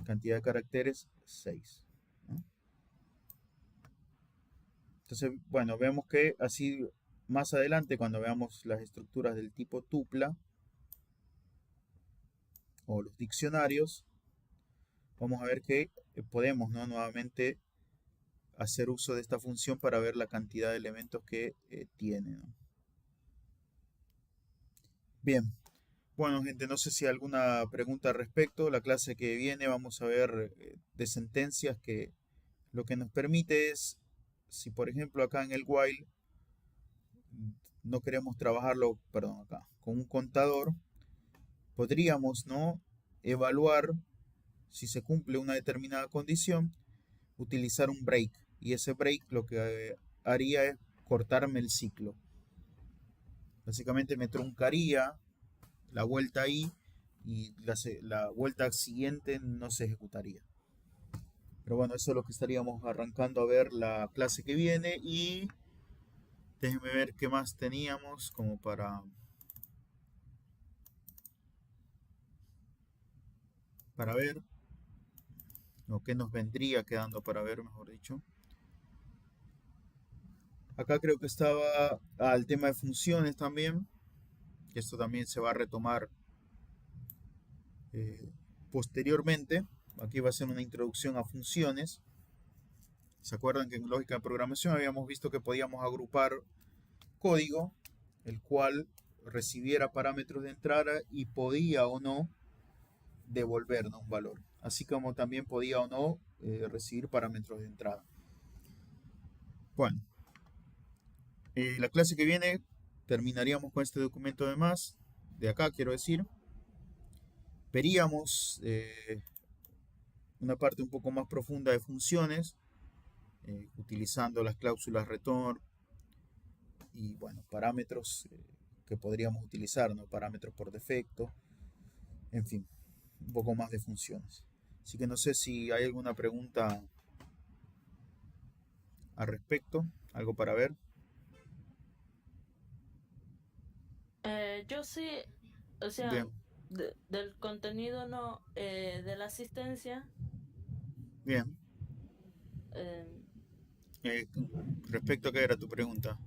Cantidad de caracteres, 6, ¿no? Entonces, bueno, vemos que así más adelante, cuando veamos las estructuras del tipo tupla o los diccionarios, vamos a ver que podemos, ¿no?, nuevamente hacer uso de esta función para ver la cantidad de elementos que tiene, ¿no? Bien, bueno, gente, no sé si hay alguna pregunta al respecto. La clase que viene vamos a ver de sentencias, que lo que nos permite es, si por ejemplo acá en el while no queremos trabajarlo, perdón, acá con un contador, podríamos, ¿no?, evaluar si se cumple una determinada condición, utilizar un break, y ese break lo que haría es cortarme el ciclo. Básicamente me truncaría la vuelta ahí y la vuelta siguiente no se ejecutaría. Pero bueno, eso es lo que estaríamos arrancando a ver la clase que viene. Y déjenme ver qué más teníamos como para ver, o qué nos vendría quedando para ver, mejor dicho. Acá creo que estaba el tema de funciones también, que esto también se va a retomar posteriormente. Aquí va a ser una introducción a funciones. ¿Se acuerdan que en lógica de programación habíamos visto que podíamos agrupar código, el cual recibiera parámetros de entrada y podía o no devolvernos un valor, así como también podía o no recibir parámetros de entrada? Bueno, la clase que viene terminaríamos con este documento de más, de acá quiero decir. Veríamos una parte un poco más profunda de funciones, utilizando las cláusulas return y bueno, parámetros que podríamos utilizar, ¿no?, parámetros por defecto, en fin, un poco más de funciones. Así que no sé si hay alguna pregunta al respecto, algo para ver. Yo sí, o sea, Bien, del contenido no, de la asistencia, bien. eh, Respecto a qué era tu pregunta.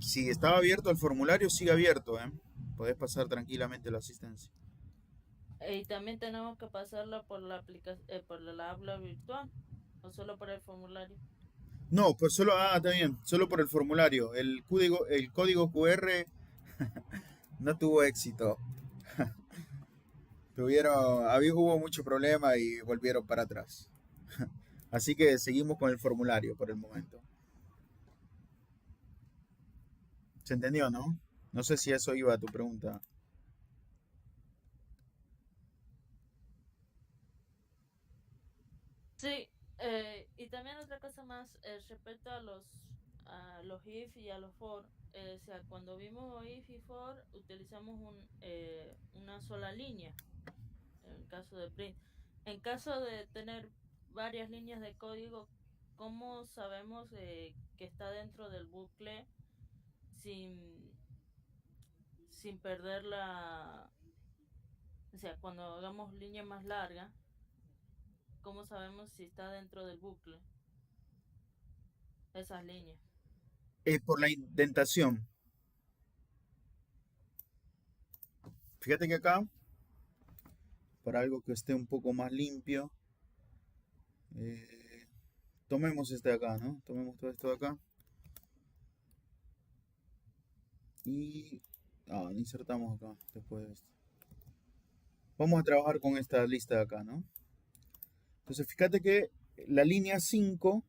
Si estaba abierto el formulario, sigue abierto, ¿eh? Podés pasar tranquilamente la asistencia. y también tenemos que pasarla por la aplicación, por la aula virtual, o solo por el formulario. No, pues solo, está bien, solo por el formulario. El código QR no tuvo éxito. Hubo mucho problema y volvieron para atrás. Así que seguimos con el formulario por el momento. ¿Se entendió, no? No sé si eso iba a tu pregunta. Sí, y también otra cosa más respecto a los if y a los for. O sea, cuando vimos if y for utilizamos una sola línea en el caso de print. En caso de tener varias líneas de código, ¿cómo sabemos que está dentro del bucle sin, sin perder la... O sea, cuando hagamos línea más larga, ¿cómo sabemos si está dentro del bucle esas líneas? Por la indentación. Fíjate que acá, para algo que esté un poco más limpio, tomemos este de acá, ¿no? Tomemos todo esto de acá. Y insertamos acá después de esto. Vamos a trabajar con esta lista de acá, ¿no? Entonces fíjate que la línea 5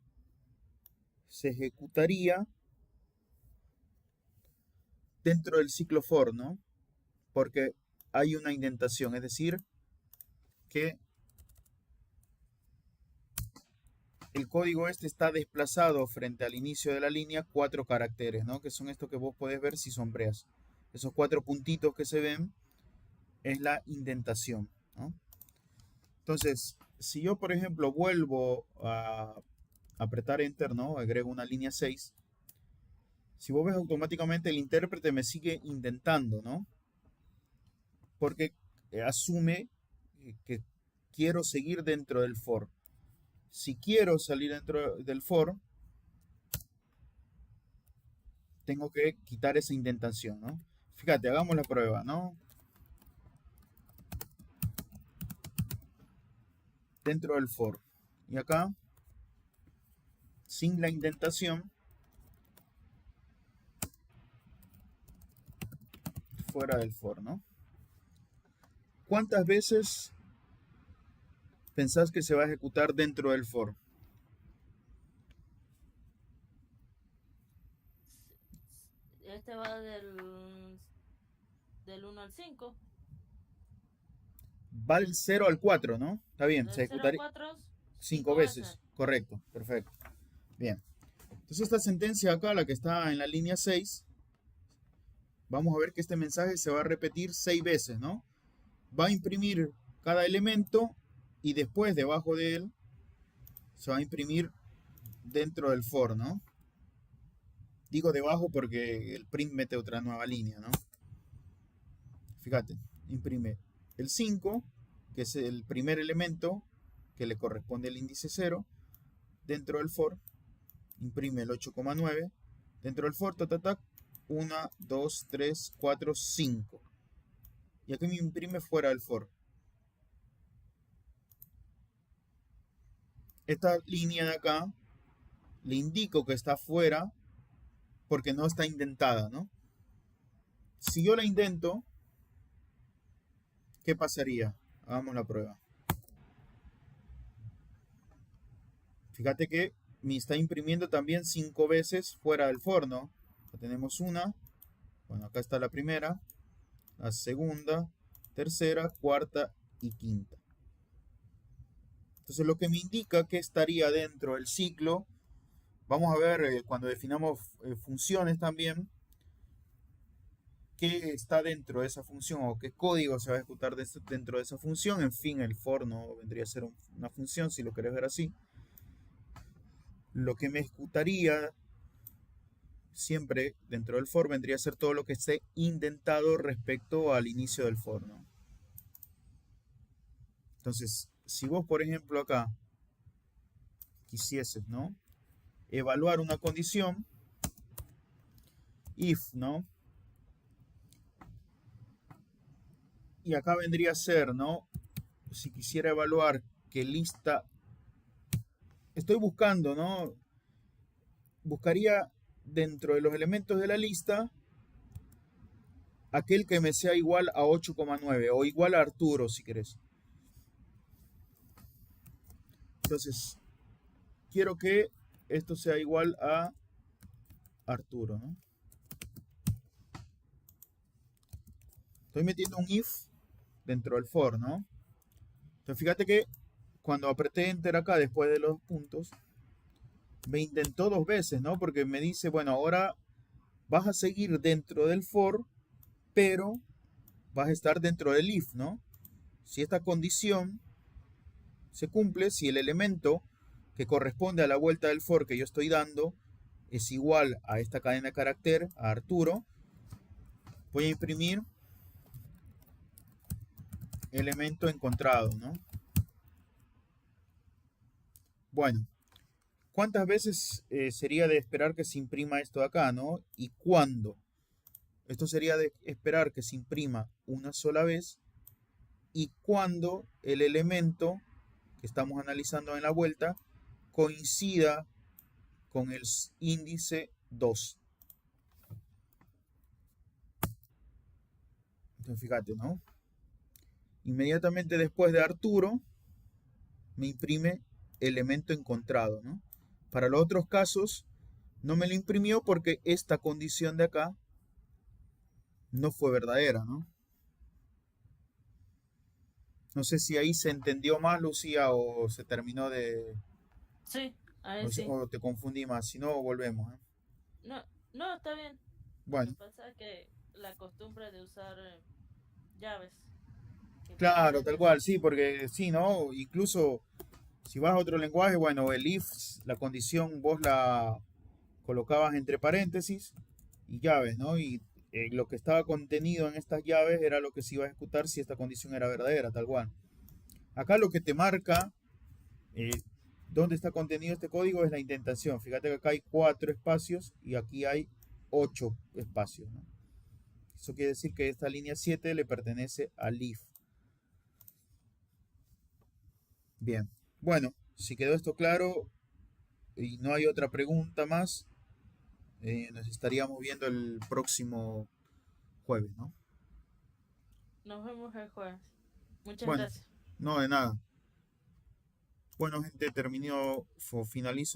se ejecutaría dentro del ciclo for, ¿no? Porque hay una indentación, es decir, que el código este está desplazado frente al inicio de la línea 4 caracteres, ¿no? Que son estos que vos podés ver si sombreas. Esos 4 puntitos que se ven es la indentación, ¿no? Entonces, si yo, por ejemplo, vuelvo a apretar Enter, ¿no? Agrego una línea 6. Si vos ves, automáticamente el intérprete me sigue indentando, ¿no? Porque asume que quiero seguir dentro del for. Si quiero salir dentro del for, tengo que quitar esa indentación, ¿no? Fíjate, hagamos la prueba, ¿no? Dentro del for. Y acá, sin la indentación, fuera del for, ¿no? ¿Cuántas veces pensás que se va a ejecutar dentro del for? Este va del 1 al 5. Va del 0 al 4, ¿no? Está bien, Del se 0 al ejecutaría 4, 5 veces. Correcto, perfecto. Bien. Entonces esta sentencia acá, la que está en la línea 6, vamos a ver que este mensaje se va a repetir 6 veces, ¿no? Va a imprimir cada elemento y después debajo de él se va a imprimir dentro del for, ¿no? Digo debajo porque el print mete otra nueva línea, ¿no? Fíjate, imprime el 5, que es el primer elemento que le corresponde al índice 0, dentro del for. Imprime el 8,9 dentro del for, 1, 2, 3, 4, 5. Y aquí me imprime fuera del for. Esta línea de acá le indico que está fuera porque no está indentada, ¿no? Si yo la indento, ¿qué pasaría? Hagamos la prueba. Fíjate que me está imprimiendo también 5 veces fuera del for, ¿no? Tenemos una, bueno, acá está la primera, la segunda, tercera, cuarta y quinta. Entonces lo que me indica que estaría dentro del ciclo, vamos a ver cuando definamos funciones también, qué está dentro de esa función o qué código se va a ejecutar dentro de esa función. En fin, el for no vendría a ser una función, si lo querés ver así. Lo que me ejecutaría siempre dentro del for vendría a ser todo lo que esté indentado respecto al inicio del for, ¿no? Entonces, si vos, por ejemplo, acá quisieses, ¿no?, evaluar una condición, if, ¿no? Y acá vendría a ser, ¿no?, si quisiera evaluar qué lista estoy buscando, ¿no? Buscaría dentro de los elementos de la lista aquel que me sea igual a 8,9 o igual a Arturo, si querés. Entonces, quiero que esto sea igual a Arturo, ¿no? Estoy metiendo un if dentro del for, ¿no? Entonces, fíjate que cuando apreté Enter acá después de los puntos, me indentó 2 veces, ¿no? Porque me dice, bueno, ahora vas a seguir dentro del for, pero vas a estar dentro del if, ¿no? Si esta condición se cumple, si el elemento que corresponde a la vuelta del for que yo estoy dando es igual a esta cadena de carácter, a Arturo, voy a imprimir elemento encontrado, ¿no? Bueno, ¿cuántas veces sería de esperar que se imprima esto de acá, ¿no? ¿Y cuándo? Esto sería de esperar que se imprima una sola vez y cuando el elemento que estamos analizando en la vuelta coincida con el índice 2. Entonces fíjate, ¿no? Inmediatamente después de Arturo me imprime elemento encontrado, ¿no? Para los otros casos no me lo imprimió porque esta condición de acá no fue verdadera, ¿no? No sé si ahí se entendió más, Lucía, o se terminó de... Sí, ahí sí. o te confundí más. Si no, volvemos, ¿eh? No, no, está bien. Lo que Bueno, pasa es que la costumbre de usar llaves, que claro, puede tal ser, cual, sí, porque sí, ¿no? Incluso si vas a otro lenguaje, bueno, el if, la condición vos la colocabas entre paréntesis y llaves, ¿no? Y lo que estaba contenido en estas llaves era lo que se iba a ejecutar si esta condición era verdadera, tal cual. Acá lo que te marca eh, dónde está contenido este código es la indentación. Fíjate que acá hay 4 espacios y aquí hay 8 espacios, ¿no? Eso quiere decir que esta línea 7 le pertenece al if. Bien, bueno, si quedó esto claro y no hay otra pregunta más, nos estaríamos viendo el próximo jueves, ¿no? nos vemos el jueves. Muchas Bueno, gracias. no de nada. Bueno, gente, finalizo.